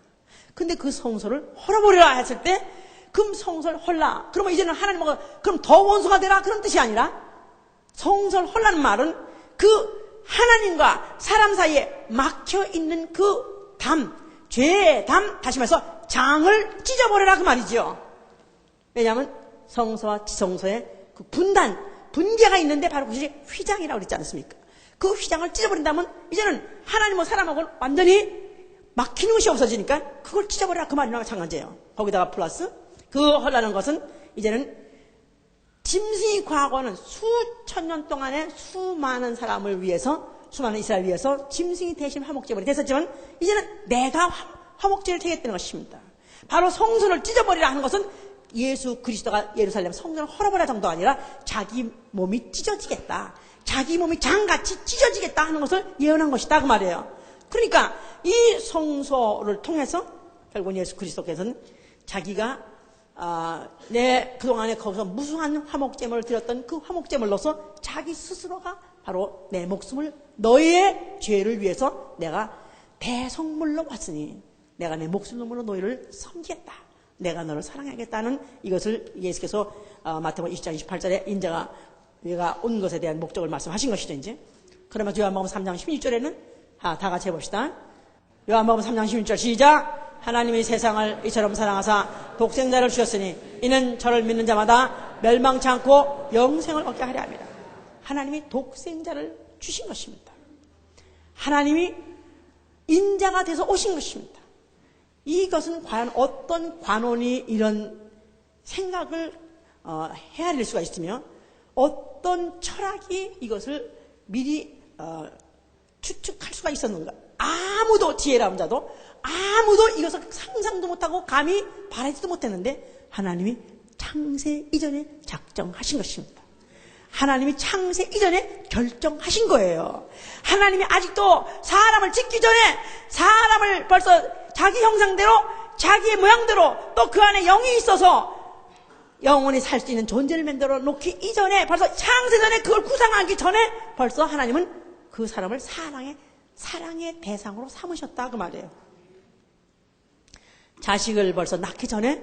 근데 그 성소를 헐어버리라 했을 때 그럼 성소를 헐라. 그러면 이제는 하나님과 그럼 더 원수가 되라. 그런 뜻이 아니라 성소를 헐라는 말은 그 하나님과 사람 사이에 막혀있는 그 담, 죄의 담, 다시 말해서 장을 찢어버려라 그 말이죠. 왜냐하면 성소와 지성소에 그 분계가 있는데 바로 그것이 휘장이라고 그랬지 않습니까? 그 휘장을 찢어버린다면 이제는 하나님과 사람하고는 완전히 막히는 것이 없어지니까 그걸 찢어버려라 그 말이랑 마찬가지예요. 거기다가 플러스 그 헐라는 것은 이제는 짐승이 과거는 수천 년 동안에 수많은 사람을 위해서 수많은 이스라엘 위해서 짐승이 대신 화목제물이 됐었지만 이제는 내가 화목제를 되겠다는 것입니다. 바로 성소를 찢어버리라 하는 것은 예수 그리스도가 예루살렘 성전을 헐어버려 정도가 아니라 자기 몸이 찢어지겠다. 자기 몸이 장같이 찢어지겠다 하는 것을 예언한 것이다 그 말이에요. 그러니까 이 성소를 통해서 결국 예수 그리스도께서는 자기가 내 그동안에 거기서 무수한 화목제물을 드렸던 그 화목제물로서 자기 스스로가 바로 내 목숨을 너희의 죄를 위해서 내가 대성물로 왔으니 내가 내 목숨으로 너희를 섬기겠다. 내가 너를 사랑하겠다는 이것을 예수께서 마태복음 20장 28절에 인자가 얘가 온 것에 대한 목적을 말씀하신 것이죠. 이제 그러면 요한복음 3장 16절에는 다 같이 해봅시다. 요한복음 3장 16절 시작. 하나님이 세상을 이처럼 사랑하사 독생자를 주셨으니 이는 저를 믿는 자마다 멸망치 않고 영생을 얻게 하려 합니다. 하나님이 독생자를 주신 것입니다. 하나님이 인자가 돼서 오신 것입니다. 이것은 과연 어떤 관원이 이런 생각을 헤아릴 수가 있으며 어떤 철학이 이것을 미리 추측할 수가 있었는가? 아무도 지혜로운 자도 아무도 이것을 상상도 못하고 감히 바라지도 못했는데 하나님이 창세 이전에 작정하신 것입니다. 하나님이 창세 이전에 결정하신 거예요. 하나님이 아직도 사람을 짓기 전에 사람을 벌써 자기 형상대로 자기의 모양대로 또 그 안에 영이 있어서 영원히 살 수 있는 존재를 만들어 놓기 이전에 벌써 창세 전에 그걸 구상하기 전에 벌써 하나님은 그 사람을 사랑의 대상으로 삼으셨다 그 말이에요. 자식을 벌써 낳기 전에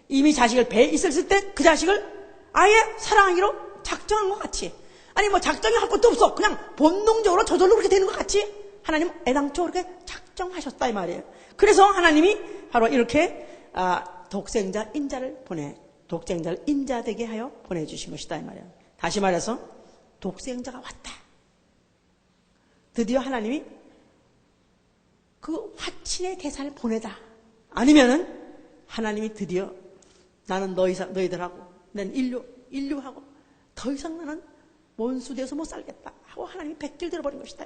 이미 자식을 배에 있었을 때 그 자식을 아예 사랑하기로 작정한 것 같이 아니 뭐 작정이 할 것도 없어 그냥 본능적으로 저절로 그렇게 되는 것 같이 하나님 애당초 그렇게 작정하셨다 이 말이에요. 그래서 하나님이 바로 이렇게 독생자 인자를 독생자를 인자되게 하여 보내주신 것이다 이 말이에요. 다시 말해서 독생자가 왔다. 드디어 하나님이 그 화친의 대사를 보내다. 아니면은 하나님이 드디어 나는 너희들하고 난 인류하고 더 이상 나는 원수 되어서 못 살겠다 하고 하나님이 백길 들어버린 것이다.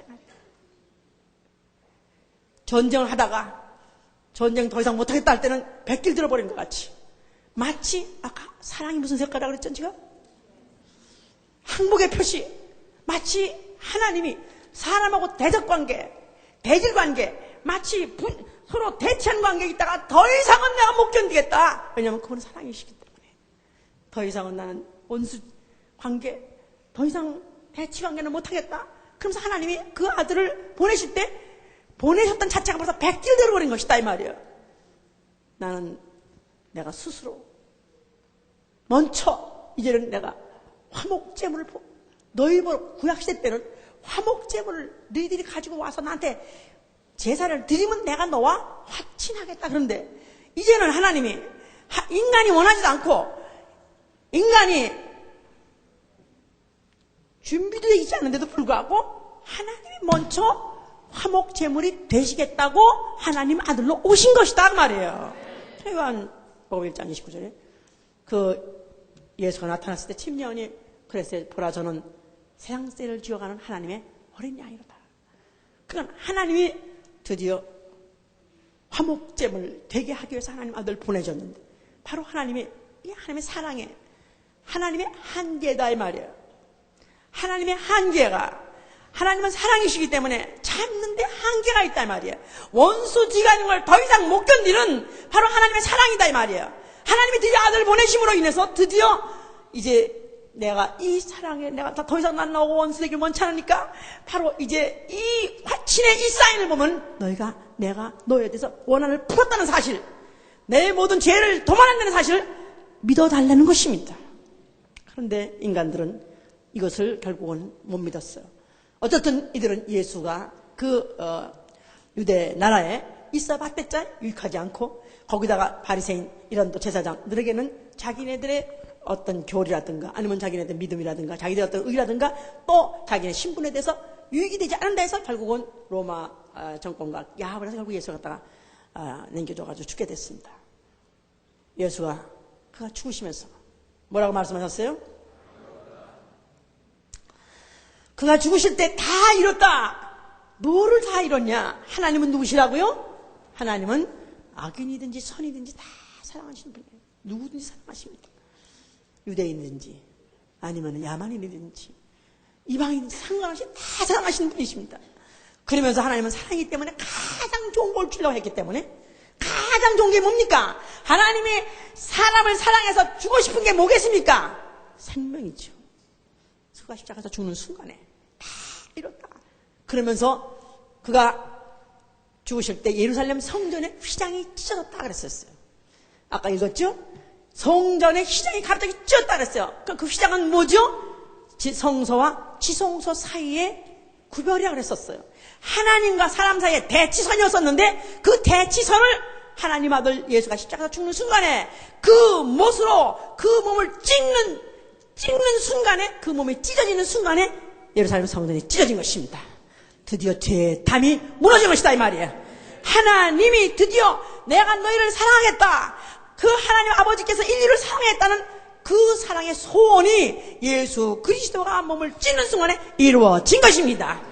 전쟁을 하다가 전쟁 더 이상 못하겠다 할 때는 백길 들어버린 것 같이 마치 아까 사랑이 무슨 색깔이라고 그랬죠? 지금? 항복의 표시, 마치 하나님이 사람하고 대적관계, 대질관계, 마치 서로 대치한 관계에 있다가 더 이상은 내가 못 견디겠다. 왜냐하면 그분은 사랑이시기 때문에. 더 이상은 나는 원수 관계, 더 이상 대치 관계는 못하겠다. 그러면서 하나님이 그 아들을 보내실 때 보내셨던 자체가 벌써 백길 되어버린 것이다 이 말이에요. 나는 내가 스스로 먼저 이제는 내가 화목제물을 너희 구약시대 때는 화목제물을 너희들이 가지고 와서 나한테 제사를 드리면 내가 너와 화친하겠다. 그런데 이제는 하나님이 인간이 원하지도 않고 인간이 준비되어 있지 않는데도 불구하고 하나님이 먼저 화목제물이 되시겠다고 하나님 아들로 오신 것이다 그 말이에요. 요한복음 1장 29절에 그 예수가 나타났을 때 침례원이 그랬어요. 보라 저는 세상세를 지어가는 하나님의 어린 양이로다. 그건 하나님이 드디어 화목제물 되게 하기 위해서 하나님 아들을 보내줬는데 바로 하나님의 사랑에 하나님의 한계다 이 말이에요. 하나님의 한계가 하나님은 사랑이시기 때문에 참는데 한계가 있다 이 말이에요. 원수지간을 더 이상 못 견디는 바로 하나님의 사랑이다 이 말이에요. 하나님이 드디어 아들을 보내심으로 인해서 드디어 이제 내가 이 사랑에 내가 더 이상 난 나오고 원수 되길 원치 않으니까 바로 이제 이 화친의 이 사인을 보면 내가 너에 대해서 원한을 풀었다는 사실, 내 모든 죄를 도말한다는 사실을 믿어달라는 것입니다. 그런데 인간들은 이것을 결국은 못 믿었어요. 어쨌든 이들은 예수가 유대 나라에 있어 봤댔자 유익하지 않고 거기다가 바리새인 이런 또 제사장들에게는 자기네들의 어떤 교리라든가 아니면 자기네들 믿음이라든가 자기들 어떤 의라든가 또 자기네 신분에 대해서 유익이 되지 않는다 해서 결국은 로마 정권과 야합을 해서 결국 예수가 갖다가 남겨줘가지고 죽게 됐습니다. 그가 죽으시면서 뭐라고 말씀하셨어요? 그가 죽으실 때 다 이뤘다. 뭐를 다 이뤘냐? 하나님은 누구시라고요? 하나님은 악인이든지 선이든지 다 사랑하시는 분이에요. 누구든지 사랑하십니다. 유대인이든지 아니면 야만인이든지 이방인이든지 상관없이 다 사랑하시는 분이십니다. 그러면서 하나님은 사랑이기 때문에 가장 좋은 걸 주려고 했기 때문에 가장 좋은 게 뭡니까? 하나님이 사람을 사랑해서 주고 싶은 게 뭐겠습니까? 생명이죠. 그가 십자가에서 죽는 순간에 다 이뤘다. 그러면서 그가 죽으실 때 예루살렘 성전에 휘장이 찢어졌다 그랬었어요. 아까 읽었죠? 성전에 휘장이 갑자기 찢어졌다 그랬어요. 그 휘장은 뭐죠? 성소와 지성소 사이에 구별이라고 그랬었어요. 하나님과 사람 사이에 대치선이었었는데 그 대치선을 하나님 아들 예수가 십자가에서 죽는 순간에 그 못으로 그 몸을 찍는 순간에 그 몸이 찢어지는 순간에 예루살렘 성전이 찢어진 것입니다. 드디어 죄의 담이 무너진 것이다 이 말이에요. 하나님이 드디어 내가 너희를 사랑하겠다. 그 하나님 아버지께서 인류를 사랑했다는 그 사랑의 소원이 예수 그리스도가 몸을 찢는 순간에 이루어진 것입니다.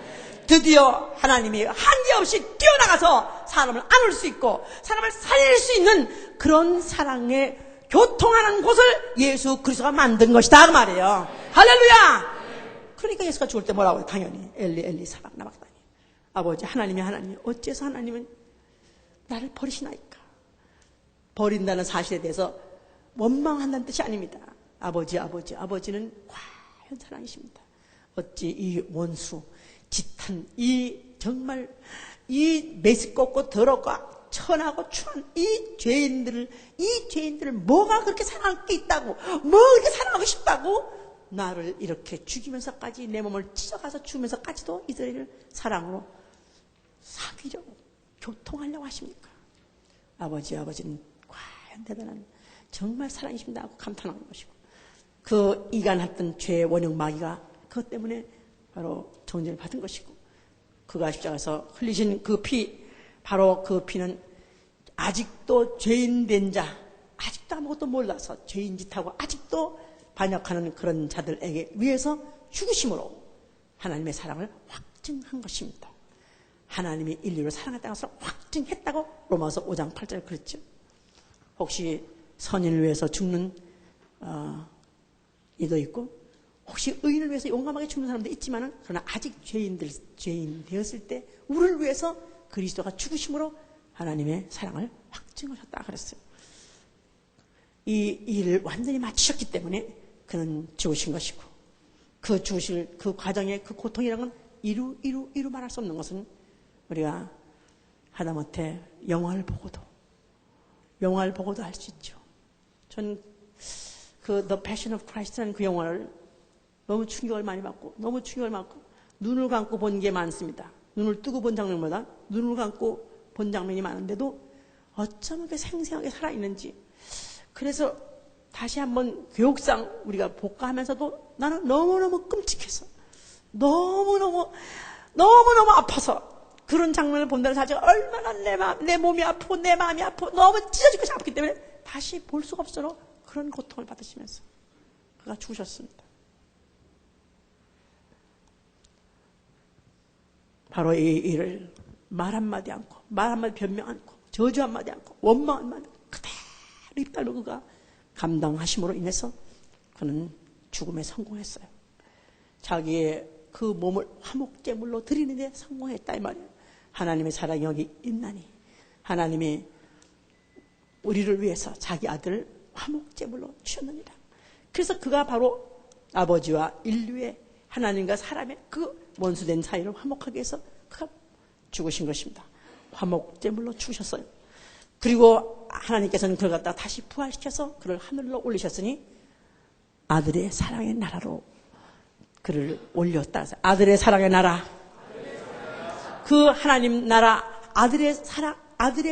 드디어 하나님이 한계없이 뛰어나가서 사람을 안을 수 있고 사람을 살릴 수 있는 그런 사랑의 교통하는 곳을 예수 그리스도가 만든 것이다 그 말이에요. 할렐루야. 그러니까 예수가 죽을 때 뭐라고 해요? 당연히 엘리 엘리 사박나박다니 아버지 하나님이 어째서 하나님은 나를 버리시나이까. 버린다는 사실에 대해서 원망한다는 뜻이 아닙니다. 아버지는 과연 사랑이십니다. 어찌 이 원수 짓한 정말 이 메스껍고 더럽고 천하고 추한 이 죄인들을 뭐가 그렇게 사랑할 게 있다고 뭐 그렇게 사랑하고 싶다고 나를 이렇게 죽이면서까지 내 몸을 찢어가서 죽으면서까지도 이들을 사랑으로 사귀려고 교통하려고 하십니까? 아버지는 과연 대단한 정말 사랑이십니다 하고 감탄하는 것이고 그 이간했던 죄의 원형 마귀가 그것 때문에 바로 정죄를 받은 것이고 그가 십자가에서 흘리신 그 피 바로 그 피는 아직도 죄인 된 자 아직도 아무것도 몰라서 죄인 짓하고 아직도 반역하는 그런 자들에게 위해서 죽으심으로 하나님의 사랑을 확증한 것입니다. 하나님이 인류를 사랑했다는 것을 확증했다고 로마서 5장 8절 그랬죠. 혹시 선인을 위해서 죽는 이도 있고 혹시 의인을 위해서 용감하게 죽는 사람도 있지만은, 그러나 아직 죄인 되었을 때 우리를 위해서 그리스도가 죽으심으로 하나님의 사랑을 확증하셨다 그랬어요. 이 일을 완전히 마치셨기 때문에 그는 죽으신 것이고, 그 죽으실 그 과정의 그 고통이라는 건 이루 말할 수 없는 것은, 우리가 하다못해 영화를 보고도 알 수 있죠. 전 그 The Passion of Christ라는 그 영화를 너무 충격을 많이 받고 눈을 감고 본 게 많습니다. 눈을 뜨고 본 장면보다 눈을 감고 본 장면이 많은데도 어쩜 이렇게 생생하게 살아있는지. 그래서 다시 한번 교육상 우리가 볼까 하면서도 나는 너무너무 끔찍해서, 너무너무 아파서, 그런 장면을 본다는 자체가 얼마나 내 몸이 아프고 내 마음이 아프고 너무 찢어질 것이 아프기 때문에 다시 볼 수가 없어서 그런 고통을 받으시면서 그가 죽으셨습니다. 바로 이 일을 말 한마디 않고, 말 한마디 변명 않고, 저주 한마디 않고, 원망 한마디 그대로 입달로 그가 감당하심으로 인해서 그는 죽음에 성공했어요. 자기의 그 몸을 화목제물로 드리는 데 성공했다 이 말이에요. 하나님의 사랑이 여기 있나니 하나님이 우리를 위해서 자기 아들을 화목제물로 주셨느니라. 그래서 그가 바로 아버지와 인류의, 하나님과 사람의 그 원수된 사이를 화목하게 해서 그가 죽으신 것입니다. 화목제물로 죽으셨어요. 그리고 하나님께서는 그를 갖다가 다시 부활시켜서 그를 하늘로 올리셨으니 아들의 사랑의 나라로 그를 올렸다. 아들의 사랑의 나라. 그 하나님 나라, 아들의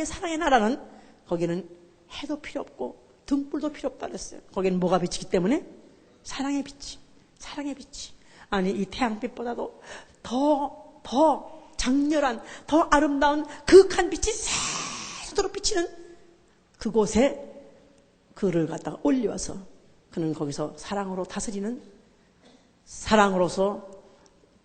사랑의 나라는, 거기는 해도 필요 없고 등불도 필요 없다 그랬어요. 거기는 뭐가 비치기 때문에? 사랑의 빛이. 아니, 이 태양빛보다도 더 장렬한, 더 아름다운 그윽한 빛이 새도록 비치는 그곳에 그를 갖다가 올려서 그는 거기서 사랑으로 다스리는, 사랑으로서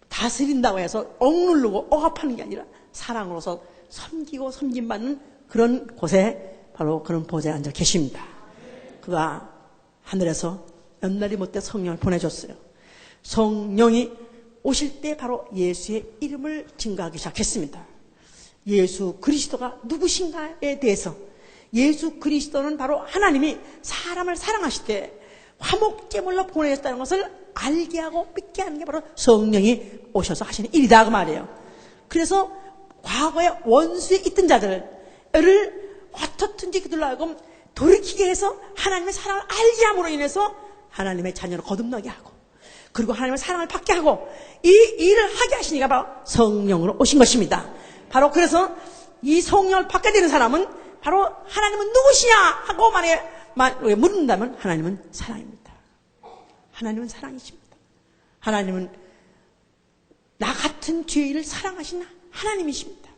다스린다고 해서 억누르고 억압하는 게 아니라 사랑으로서 섬기고 섬김받는 그런 곳에 바로 그런 보좌에 앉아 계십니다. 그가 하늘에서 연날이 못돼 성령을 보내줬어요. 성령이 오실 때 바로 예수의 이름을 증거하기 시작했습니다. 예수 그리스도가 누구신가에 대해서, 예수 그리스도는 바로 하나님이 사람을 사랑하실 때 화목제물로 보내셨다는 것을 알게 하고 믿게 하는 게 바로 성령이 오셔서 하시는 일이다 그 말이에요. 그래서 과거에 원수에 있던 자들을 어떻든지 그들로 하여금 돌이키게 해서 하나님의 사랑을 알게 함으로 인해서 하나님의 자녀로 거듭나게 하고, 그리고 하나님의 사랑을 받게 하고, 이 일을 하게 하시니까 바로 성령으로 오신 것입니다. 바로 그래서 이 성령을 받게 되는 사람은 바로 하나님은 누구시냐 하고 만약에 물은다면 하나님은 사랑입니다. 하나님은 사랑이십니다. 하나님은 나 같은 죄인을 사랑하신 하나님이십니다.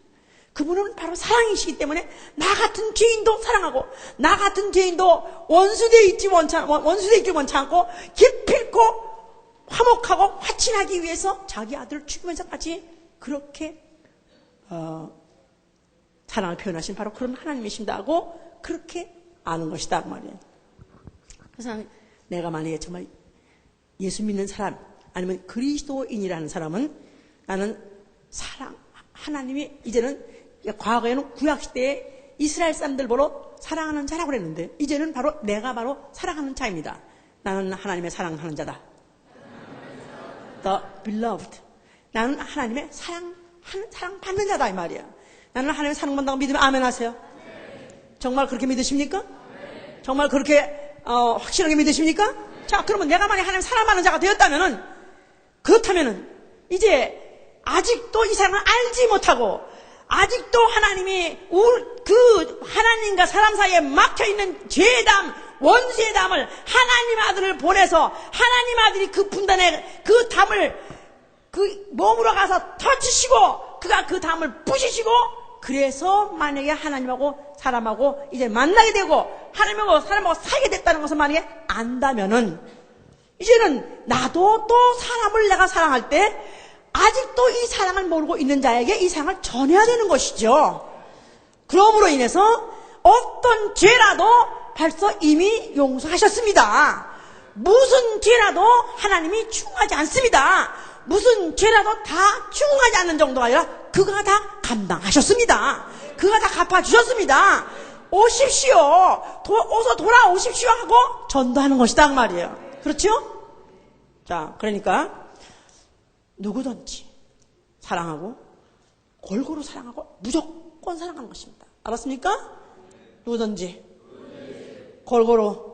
그분은 바로 사랑이시기 때문에 나 같은 죄인도 사랑하고, 나 같은 죄인도 원수되어 있지 원치 않고 기필코 화목하고 화친하기 위해서 자기 아들을 죽이면서까지 그렇게 사랑을 표현하신 바로 그런 하나님이십니다 하고 그렇게 아는 것이다 그 말이에요. 그래서 내가 만약에 정말 예수 믿는 사람, 아니면 그리스도인이라는 사람은, 나는 하나님이 이제는, 과거에는 구약시대에 이스라엘 사람들 보러 사랑하는 자라고 그랬는데, 이제는 바로 내가 바로 사랑하는 자입니다. 나는 하나님의 사랑하는 자다. The beloved. 나는 하나님의 사랑받는 자다 이 말이야. 나는 하나님의 사랑받는다고 믿으면 아멘 하세요. 정말 그렇게 믿으십니까? 정말 그렇게 확실하게 믿으십니까? 자, 그러면 내가 만약 하나님 사랑받는 자가 되었다면은, 그렇다면은 이제 아직도 이 사랑을 알지 못하고, 아직도 하나님이 그 하나님과 사람 사이에 막혀있는 죄의 담, 원수의 담을 하나님 아들을 보내서 하나님 아들이 그 분단의 그 담을 그 몸으로 가서 터치시고, 그가 그 담을 부시시고, 그래서 만약에 하나님하고 사람하고 이제 만나게 되고 하나님하고 사람하고 살게 됐다는 것을 만약에 안다면은, 이제는 나도 또 사람을 내가 사랑할 때 아직도 이 사랑을 모르고 있는 자에게 이 사랑을 전해야 되는 것이죠. 그러므로 인해서 어떤 죄라도 벌써 이미 용서하셨습니다. 무슨 죄라도 하나님이 추궁하지 않습니다. 무슨 죄라도 다 추궁하지 않는 정도가 아니라 그가 다 감당하셨습니다. 그가 다 갚아주셨습니다. 오십시오. 어서 돌아오십시오 하고 전도하는 것이다 그 말이에요. 그렇죠? 자, 그러니까 누구든지 사랑하고 골고루 사랑하고 무조건 사랑하는 것입니다. 알았습니까? 누구든지 골고루.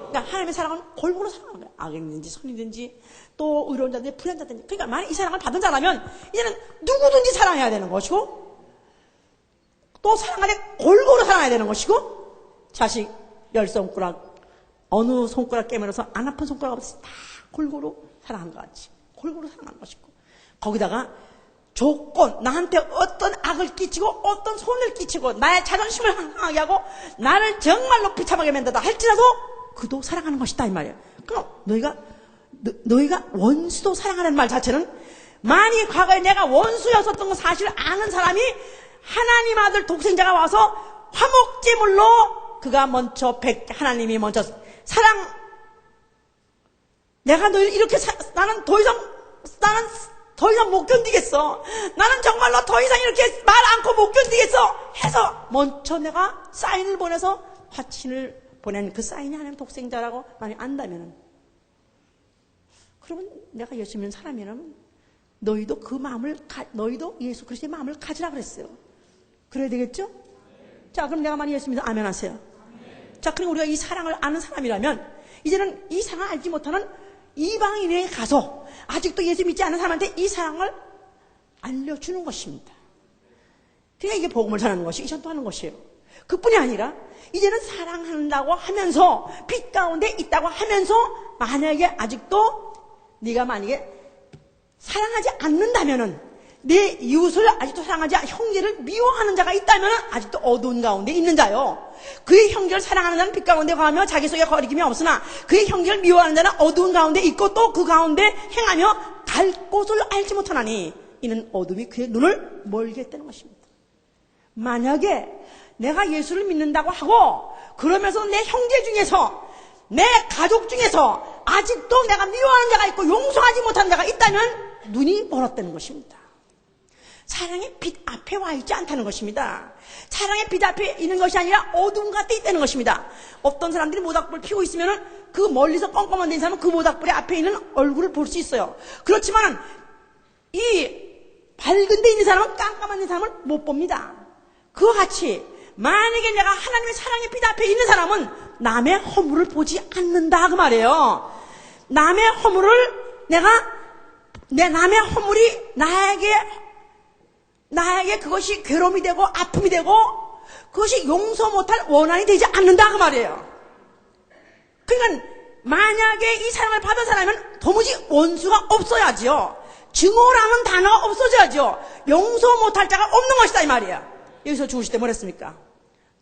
그러니까 하나님의 사랑은 골고루 사랑하는 거예요. 악인든지 선이든지 또 의로운 자든지 불의한 자든지. 그러니까 만약 이 사랑을 받은 자라면 이제는 누구든지 사랑해야 되는 것이고 또 사랑할 때 골고루 사랑해야 되는 것이고 자식 10손가락 어느 손가락 깨물어서 안 아픈 손가락 없이 다 골고루 사랑한 것 같이 골고루 사랑하는 것이고 거기다가 조건 나한테 어떤 악을 끼치고 어떤 손을 끼치고 나의 자존심을 상하게 하고 나를 정말로 비참하게 만든다 할지라도 그도 사랑하는 것이다 이 말이에요. 그럼 너희가 원수도 사랑하는 말 자체는 만약 과거에 내가 원수였었던 거 사실을 아는 사람이 하나님 아들 독생자가 와서 화목제물로 그가 먼저 하나님이 먼저 사랑 내가 너희 이렇게 나는 더 이상 못 견디겠어. 나는 정말로 더 이상 이렇게 말 않고 못 견디겠어. 해서 먼저 내가 사인을 보내서 화친을 보낸 그 사인이 하나님 독생자라고 만약 안다면은 그러면 내가 예수 믿는 사람이라면 너희도 그 마음을 너희도 예수 그리스도의 마음을 가지라 그랬어요. 그래야 되겠죠? 자, 그럼 내가 만약 예수 믿어 아멘 하세요. 자, 그럼 우리가 이 사랑을 아는 사람이라면 이제는 이 사랑을 알지 못하는 이방인에 가서 아직도 예수 믿지 않은 사람한테 이 사랑을 알려주는 것입니다. 그러니까 이게 복음을 전하는 것이 전도하는 것이에요. 그뿐이 아니라 이제는 사랑한다고 하면서 빛 가운데 있다고 하면서 만약에 아직도 네가 만약에 사랑하지 않는다면은 내 이웃을 아직도 사랑하지 형제를 미워하는 자가 있다면 아직도 어두운 가운데 있는 자요. 그의 형제를 사랑하는 자는 빛 가운데 가며 자기 속에 거리낌이 없으나 그의 형제를 미워하는 자는 어두운 가운데 있고 또 그 가운데 행하며 갈 곳을 알지 못하나니 이는 어둠이 그의 눈을 멀게 했다는 것입니다. 만약에 내가 예수를 믿는다고 하고 그러면서 내 형제 중에서 내 가족 중에서 아직도 내가 미워하는 자가 있고 용서하지 못하는 자가 있다면 눈이 멀었다는 것입니다. 사랑의 빛 앞에 와 있지 않다는 것입니다. 사랑의 빛 앞에 있는 것이 아니라 어둠 gat에 있다는 것입니다. 어떤 사람들이 모닥불을 피우고 있으면 그 멀리서 껌껌한 데 사람은 그 모닥불의 앞에 있는 얼굴을 볼 수 있어요. 그렇지만 이 밝은 데 있는 사람은 깜깜한 데 사람을 못 봅니다. 그와 같이 만약에 내가 하나님의 사랑의 빛 앞에 있는 사람은 남의 허물을 보지 않는다 그 말이에요. 남의 허물을 남의 허물이 나에게 그것이 괴로움이 되고 아픔이 되고 그것이 용서 못할 원한이 되지 않는다 그 말이에요. 그러니까 만약에 이 사랑을 받은 사람은 도무지 원수가 없어야지요. 증오라는 단어가 없어져야죠. 용서 못할 자가 없는 것이다 이 말이에요. 여기서 죽으실 때 뭐랬습니까?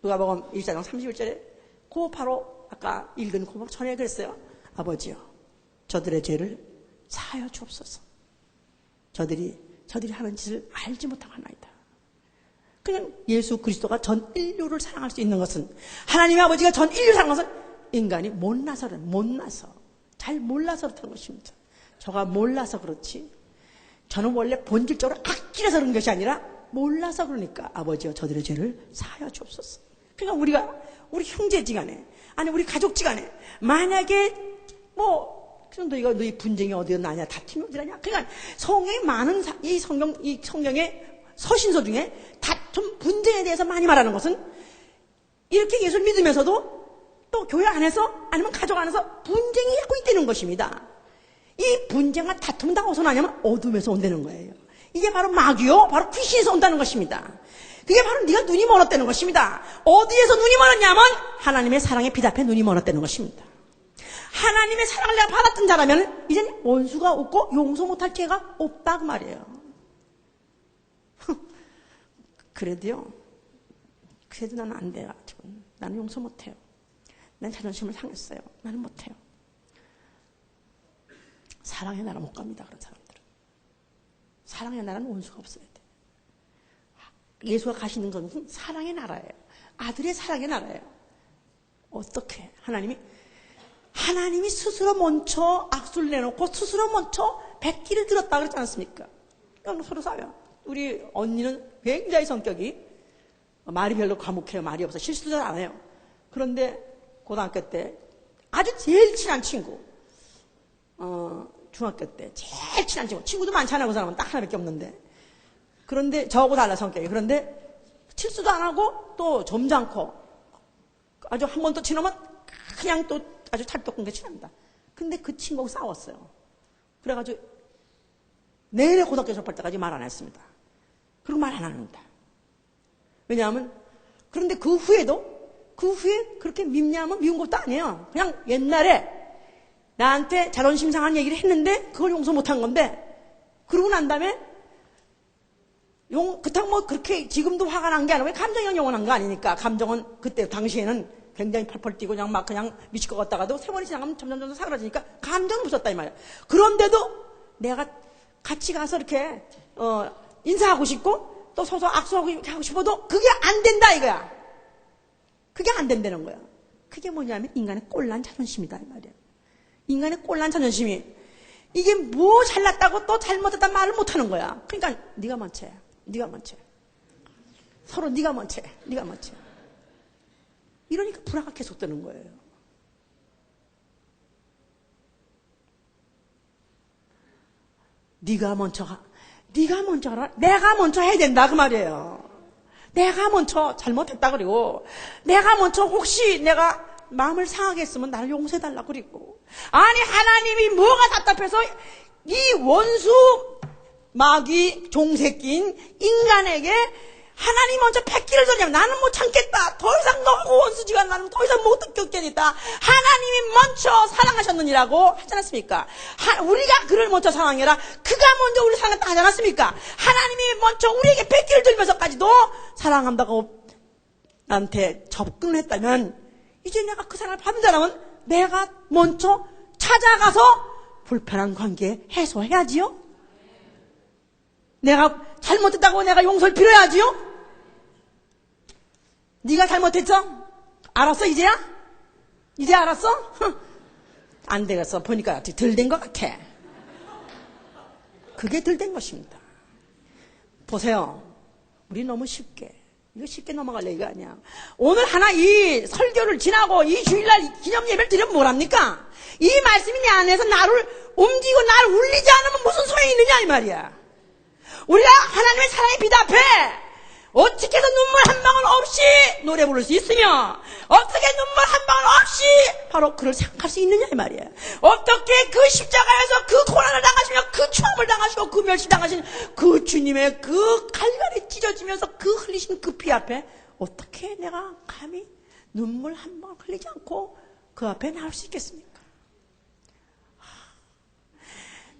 누가복음 1장 31절에 그 바로 아까 읽은 그 바로 전에 그랬어요. 아버지요 저들의 죄를 사하여 주옵소서. 저들이 하는 짓을 알지 못하고 하나이다. 그냥 예수 그리스도가 전 인류를 사랑할 수 있는 것은 하나님의 아버지가 전 인류를 사랑하는 것은 인간이 잘 몰라서 그렇다는 것입니다. 저가 몰라서 그렇지 저는 원래 본질적으로 악질해서 그런 것이 아니라 몰라서 그러니까 아버지여 저들의 죄를 사하여 주옵소서. 그러니까 우리 형제지간에 아니 우리 가족지간에 만약에 너희 분쟁이 어디서 나냐 다툼이 어디 나냐 그러니까 성경에 많은 이 성경의 서신서 중에 다툼 분쟁에 대해서 많이 말하는 것은 이렇게 예수를 믿으면서도 또 교회 안에서 아니면 가족 안에서 분쟁이 자꾸 있다는 것입니다. 이 분쟁과 다툼은 다 어디서 나냐면 어둠에서 온다는 거예요. 이게 바로 마귀요 바로 귀신에서 온다는 것입니다. 그게 바로 네가 눈이 멀었다는 것입니다. 어디에서 눈이 멀었냐면 하나님의 사랑의 빛 앞에 눈이 멀었다는 것입니다. 하나님의 사랑을 내가 받았던 자라면 이제는 원수가 없고 용서 못할 죄가 없다 그 말이에요. 그래도 나는 안 돼요. 나는 용서 못해요. 난 자존심을 상했어요. 나는 못해요. 사랑의 나라 못 갑니다. 그런 사람들은. 사랑의 나라는 원수가 없어야 돼. 예수가 가시는 것은 사랑의 나라예요. 아들의 사랑의 나라예요. 어떻게 하나님이 하나님이 스스로 먼저 악수를 내놓고 스스로 먼저 백기를 들었다 그랬지 않습니까? 서로 싸워요. 우리 언니는 굉장히 성격이 말이 별로 과묵해요. 말이 없어. 실수도 잘 안 해요. 그런데 고등학교 때 아주 제일 친한 친구, 중학교 때 제일 친한 친구도 많잖아요. 그 사람은 딱 하나밖에 없는데. 그런데 저하고 달라 성격이. 그런데 실수도 안 하고 또 점잖고 아주 한 번 더 치놓으면 그냥 또 아주 찰떡 끊게 친합니다. 근데 그 친구하고 싸웠어요. 그래가지고 내내 고등학교 졸업할 때까지 말 안 했습니다. 그리고 말 안 합니다. 왜냐하면 그런데 그 후에 그렇게 밉냐면 미운 것도 아니에요. 그냥 옛날에 나한테 자존심 상한 얘기를 했는데 그걸 용서 못한 건데 그러고 난 다음에 그렇다고 뭐 그렇게 지금도 화가 난 게 아니고 감정이 영원한 거 아니니까. 감정은 그때 당시에는 굉장히 펄펄 뛰고 그냥 막 그냥 미칠 것 같다가도 세월이 지나가면 점점 사그라지니까 감정은 무섭다 이 말이야. 그런데도 내가 같이 가서 이렇게 인사하고 싶고 또 서서 악수하고 이렇게 하고 싶어도 그게 안 된다 이거야. 그게 안 된다는 거야. 그게 뭐냐면 인간의 꼴난 자존심이다 이 말이야. 인간의 꼴난 자존심이 이게 뭐 잘났다고 또 잘못했다 말을 못하는 거야. 그러니까 네가 먼저 해. 네가 먼저 해. 서로 네가 먼저 해. 네가 먼저 해. 이러니까 불화가 계속 되는 거예요. 네가 먼저 하라. 내가 먼저 해야 된다 그 말이에요. 내가 먼저 잘못했다 그리고 내가 먼저 혹시 내가 마음을 상하게 했으면 나를 용서해달라 그리고 아니 하나님이 뭐가 답답해서 이 원수 마귀 종새끼인 인간에게 하나님 먼저 백기를 줬냐면 나는 못 참겠다. 더 이상 너하고 원수지가 나는 더 이상 못 겪겠다. 하나님이 먼저 사랑하셨느니라고 하지 않았습니까? 우리가 그를 먼저 사랑해라. 그가 먼저 우리를 사랑했다 하지 않았습니까? 하나님이 먼저 우리에게 백기를 들면서까지도 사랑한다고 나한테 접근을 했다면 이제 내가 그 사랑을 받은 자라면 내가 먼저 찾아가서 불편한 관계 해소해야지요. 내가 잘못했다고 내가 용서를 빌어야지요. 네가 잘못했죠? 알았어 이제야? 이제 알았어? 안 되겠어. 보니까 덜 된 것 같아. 그게 덜 된 것입니다. 보세요. 우리 너무 이거 쉽게 넘어갈 얘기가 아니야. 오늘 하나 이 설교를 지나고 이 주일날 기념 예배를 드리면 뭐랍니까? 이 말씀이 내 안에서 나를 움직이고 나를 울리지 않으면 무슨 소용이 있느냐 이 말이야. 우리가 하나님의 사랑에 비답해 어떻게 해서 눈물 한 방울 없이 노래 부를 수 있으며 어떻게 눈물 한 방울 없이 바로 그를 생각할 수 있느냐 이 말이야. 어떻게 그 십자가에서 그 고난을 당하시며 그 추함을 당하시고 그 멸시당하신 그 주님의 그 갈갈이 찢어지면서 그 흘리신 그 피 앞에 어떻게 내가 감히 눈물 한 방울 흘리지 않고 그 앞에 나올 수 있겠습니까?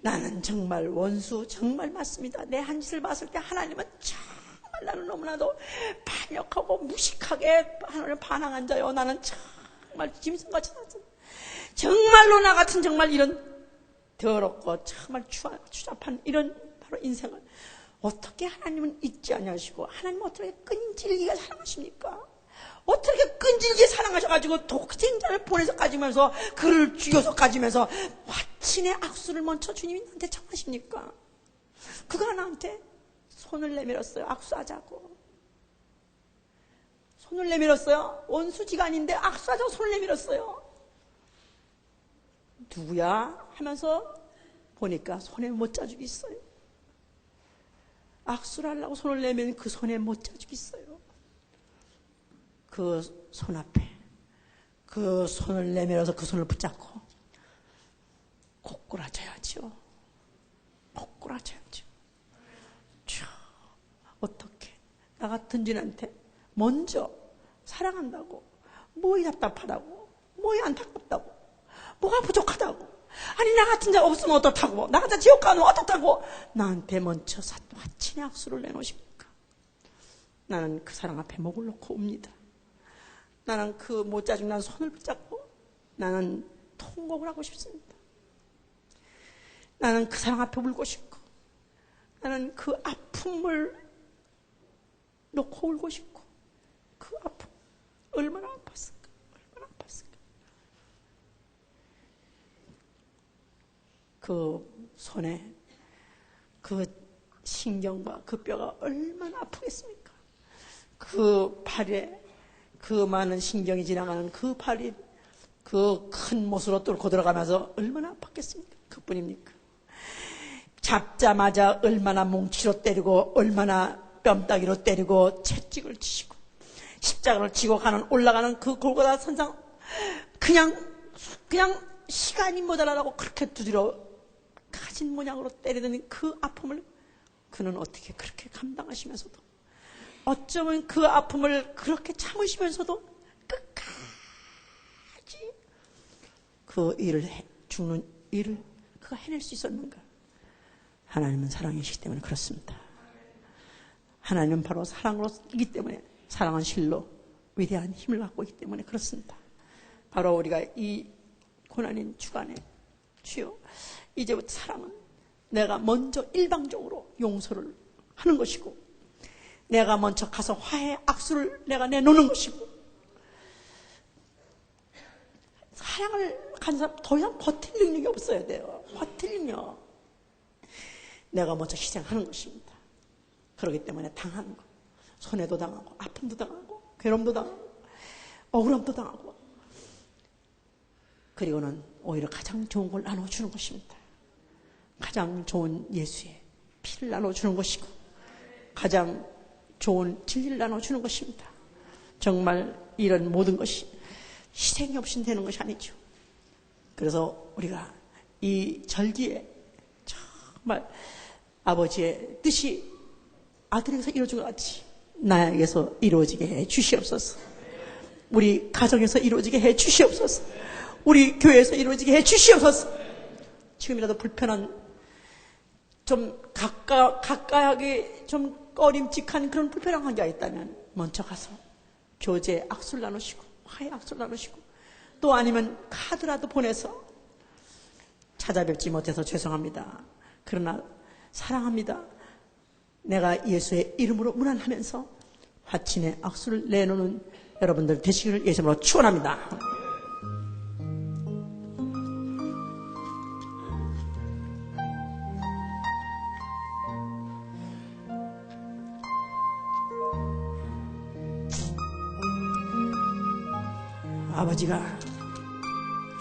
나는 정말 원수 정말 맞습니다. 내 한 짓을 봤을 때 하나님은 정말 나는 너무나도 반역하고 무식하게 하나님을 반항한 자요. 나는 정말 짐승같이 살았어. 정말로 나 같은 정말 이런 더럽고 정말 추잡한 이런 바로 인생을 어떻게 하나님은 잊지 않으시고 하나님은 어떻게 끈질기게 사랑하십니까? 어떻게 끈질기게 사랑하셔가지고 독생자를 보내서 가지면서 그를 죽여서 가지면서 화친의 악수를 먼저 주님이 나한테 청하십니까? 그가 나한테 손을 내밀었어요. 악수하자고. 손을 내밀었어요. 원수지가 아닌데 악수하자고 손을 내밀었어요. 누구야? 하면서 보니까 손에 못 자죽이 있어요. 악수를 하려고 손을 내밀면 그 손에 못 자죽이 있어요. 그 손 앞에 그 손을 내밀어서 그 손을 붙잡고 고꾸라져야죠. 고꾸라져야죠. 어떻게 나 같은 진한테 먼저 사랑한다고 뭐이 답답하다고 뭐이 안타깝다고 뭐가 부족하다고 아니 나 같은 자 없으면 어떻다고 나 같은 지옥 가면 어떻다고 나한테 먼저 화친의 악수를 내놓으십니까? 나는 그 사랑 앞에 목을 놓고 옵니다. 나는 그 못 짜증난 손을 붙잡고 나는 통곡을 하고 싶습니다. 나는 그 사랑 앞에 울고 싶고 나는 그 아픔을 놓고 울고 싶고 그 아픔 얼마나 아팠을까. 얼마나 아팠을까. 그 손에 그 신경과 그 뼈가 얼마나 아프겠습니까? 그 팔에 그 많은 신경이 지나가는 그 팔이 그 큰 못으로 뚫고 들어가면서 얼마나 아팠겠습니까? 그뿐입니까? 잡자마자 얼마나 뭉치로 때리고 얼마나 뺨따기로 때리고 채찍을 치시고 십자가를 지고 올라가는 그 골고다 선상 그냥 시간이 모자라라고 그렇게 두드려 가진 모양으로 때리던 그 아픔을 그는 어떻게 그렇게 감당하시면서도 어쩌면 그 아픔을 그렇게 참으시면서도 끝까지 그 일을 죽는 일을 그가 해낼 수 있었는가? 하나님은 사랑이시기 때문에 그렇습니다. 하나님은 바로 사랑으로이기 때문에 사랑은 실로 위대한 힘을 갖고 있기 때문에 그렇습니다. 바로 우리가 이 고난인 주간에 주여 이제부터 사랑은 내가 먼저 일방적으로 용서를 하는 것이고 내가 먼저 가서 화해 악수를 내가 내놓는 것이고 사랑을 가진 사람 더 이상 버틸 능력이 없어야 돼요. 버틸 능력. 내가 먼저 희생하는 것입니다. 그렇기 때문에 당하는 것. 손해도 당하고 아픔도 당하고 괴로움도 당하고 억울함도 당하고 그리고는 오히려 가장 좋은 걸 나눠주는 것입니다. 가장 좋은 예수의 피를 나눠주는 것이고 가장 좋은 진리를 나눠주는 것입니다. 정말 이런 모든 것이 희생이 없이 되는 것이 아니죠. 그래서 우리가 이 절기에 정말 아버지의 뜻이 아들에게서 이루어진 것 같이 나에게서 이루어지게 해 주시옵소서. 우리 가정에서 이루어지게 해 주시옵소서. 우리 교회에서 이루어지게 해 주시옵소서. 지금이라도 불편한 좀 가까하게 좀 꺼림직한 그런 불편한 관계가 있다면 먼저 가서 교제 악수를 나누시고 화해 악수를 나누시고 또 아니면 카드라도 보내서 찾아뵙지 못해서 죄송합니다. 그러나 사랑합니다. 내가 예수의 이름으로 문안하면서 화친의 악수를 내놓는 여러분들 되시기를 예수님으로 축원합니다. 아버지가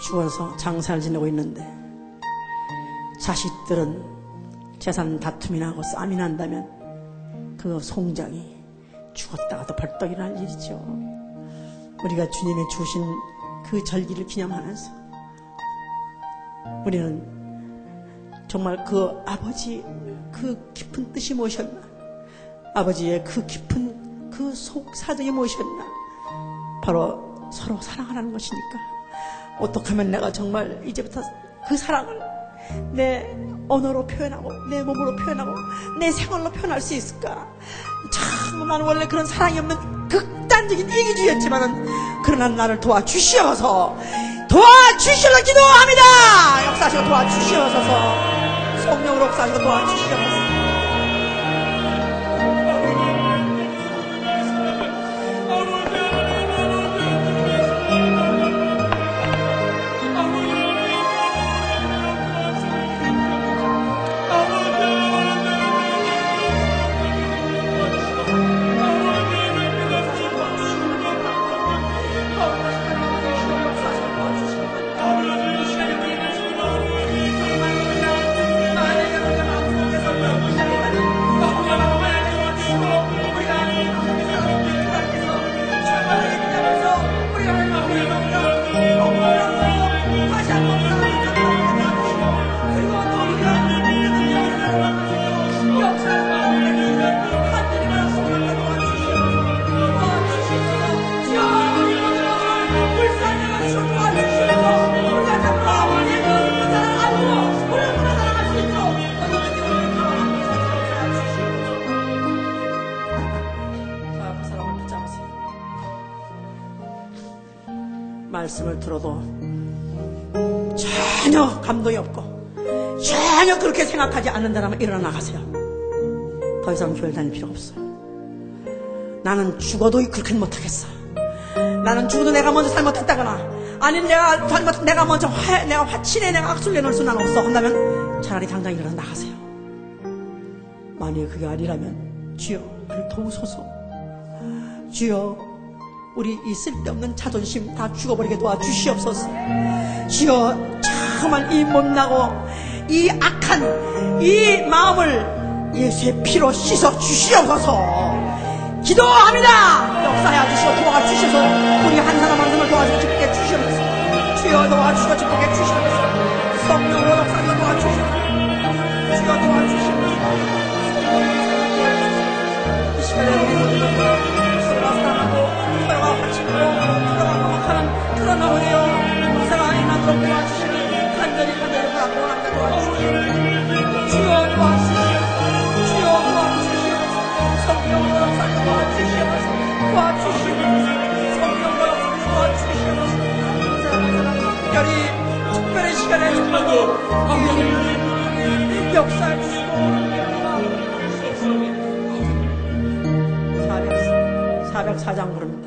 죽어서 장사를 지내고 있는데 자식들은 재산 다툼이 나고 싸움이 난다면 그 송장이 죽었다가도 벌떡 일어날 일이죠. 우리가 주님의 주신 그 절기를 기념하면서 우리는 정말 그 아버지 그 깊은 뜻이 무엇이었나, 아버지의 그 깊은 그 속사정이 무엇이었나, 바로 서로 사랑하라는 것이니까 어떻게 하면 내가 정말 이제부터 그 사랑을 내 언어로 표현하고 내 몸으로 표현하고 내 생활로 표현할 수 있을까? 참 나는 원래 그런 사랑이 없는 극단적인 이기주의였지만은 그러나 나를 도와주시어서 기도합니다. 역사하시고 도와주시어서 성령으로 역사하시고 도와주시어서 말씀을 들어도 전혀 감동이 없고 전혀 그렇게 생각하지 않는다면 일어나 나가세요. 더 이상 교회를 다닐 필요가 없어요. 나는 죽어도 그렇게는 못하겠어. 나는 죽어도 내가 먼저 잘못했다거나 아니 내가 먼저 내가 화친에 내가 악수를 내놓을 수는 없어 한다면 차라리 당장 일어나 나가세요. 만약에 그게 아니라면 주여 우리 도우소서. 주여 우리 이 쓸데없는 자존심 다 죽어버리게 도와주시옵소서. 주여 정말 이 못나고 이 악한 이 마음을 예수의 피로 씻어 주시옵소서. 기도합니다. 역사하여 주시고 도와주셔서 우리 한 사람 한 사람을 도와주시고 기쁘게 주시옵소서. 주여 도와주시고 기쁘게 주시옵소서. 성령으로 역사하여 도와주시옵소서. 주여 도와주시옵소서. 이 시간에 우리 모두가 서로가 사랑하고 서로가 화친고 서로가 화목하는 그런 어머니여 역사가 임하도록 도와주시니 간절히 바라고 원합니다. 도와주시옵소서. 주여 도와주시옵소서. 주여 도와주시옵소서. 성령으로 역사하여 도와주시옵소서. 도와주시옵소서. 성령으로 역사하여 도와주시옵소서. 특별히 시간에 역사해 주시고 404장 부릅니다.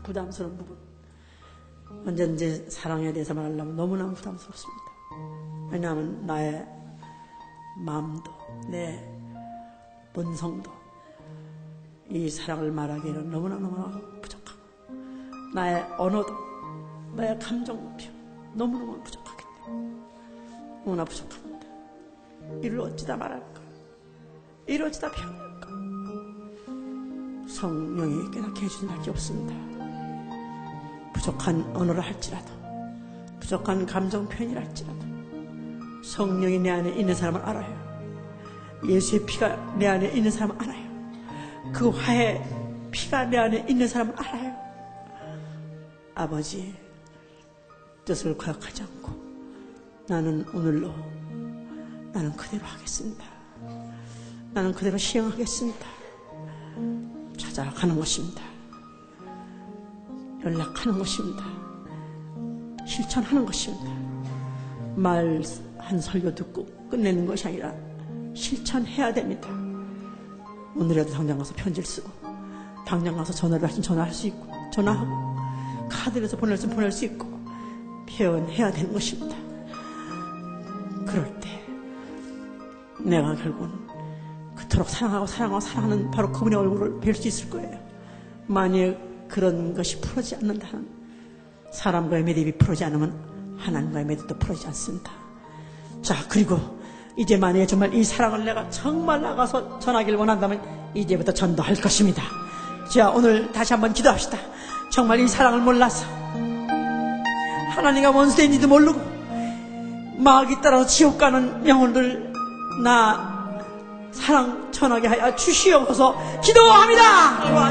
부담스러운 부분. 언제든지 사랑에 대해서 말하려면 너무나 부담스럽습니다. 왜냐하면 나의 마음도 내 본성도 이 사랑을 말하기에는 너무나 부족하고 나의 언어도 나의 감정표 너무너무 부족하기 때문에 너무나 부족합니다. 이를 어찌다 말할까? 이를 어찌다 표현할까? 성령이 깨닫게 해주신 밖에 없습니다. 부족한 언어를 할지라도 부족한 감정 표현이라 할지라도 성령이 내 안에 있는 사람을 알아요. 예수의 피가 내 안에 있는 사람을 알아요. 그 화해 피가 내 안에 있는 사람은 알아요. 아버지 뜻을 거역하지 않고 나는 오늘로 나는 그대로 하겠습니다. 나는 그대로 시행하겠습니다. 찾아가는 것입니다. 연락하는 것입니다. 실천하는 것입니다. 말 한 설교 듣고 끝내는 것이 아니라 실천해야 됩니다. 오늘이라도 당장 가서 편지를 쓰고 당장 가서 전화를 하시면 전화할 수 있고 전화하고 카드에서 보낼 수 보낼 수 있고 표현해야 되는 것입니다. 그럴 때 내가 결국은 그토록 사랑하는 바로 그분의 얼굴을 뵐 수 있을 거예요. 만약 그런 것이 풀어지지 않는다면 사람과의 매듭이 풀어지지 않으면 하나님과의 매듭도 풀어지지 않습니다. 자, 그리고 이제 만약에 정말 이 사랑을 내가 정말 나가서 전하기를 원한다면 이제부터 전도할 것입니다. 자, 오늘 다시 한번 기도합시다. 정말 이 사랑을 몰라서 하나님과 원수된지도 모르고 마귀 따라서 지옥 가는 영혼들 나 사랑 전하게 하여 주시옵소서. 기도합니다.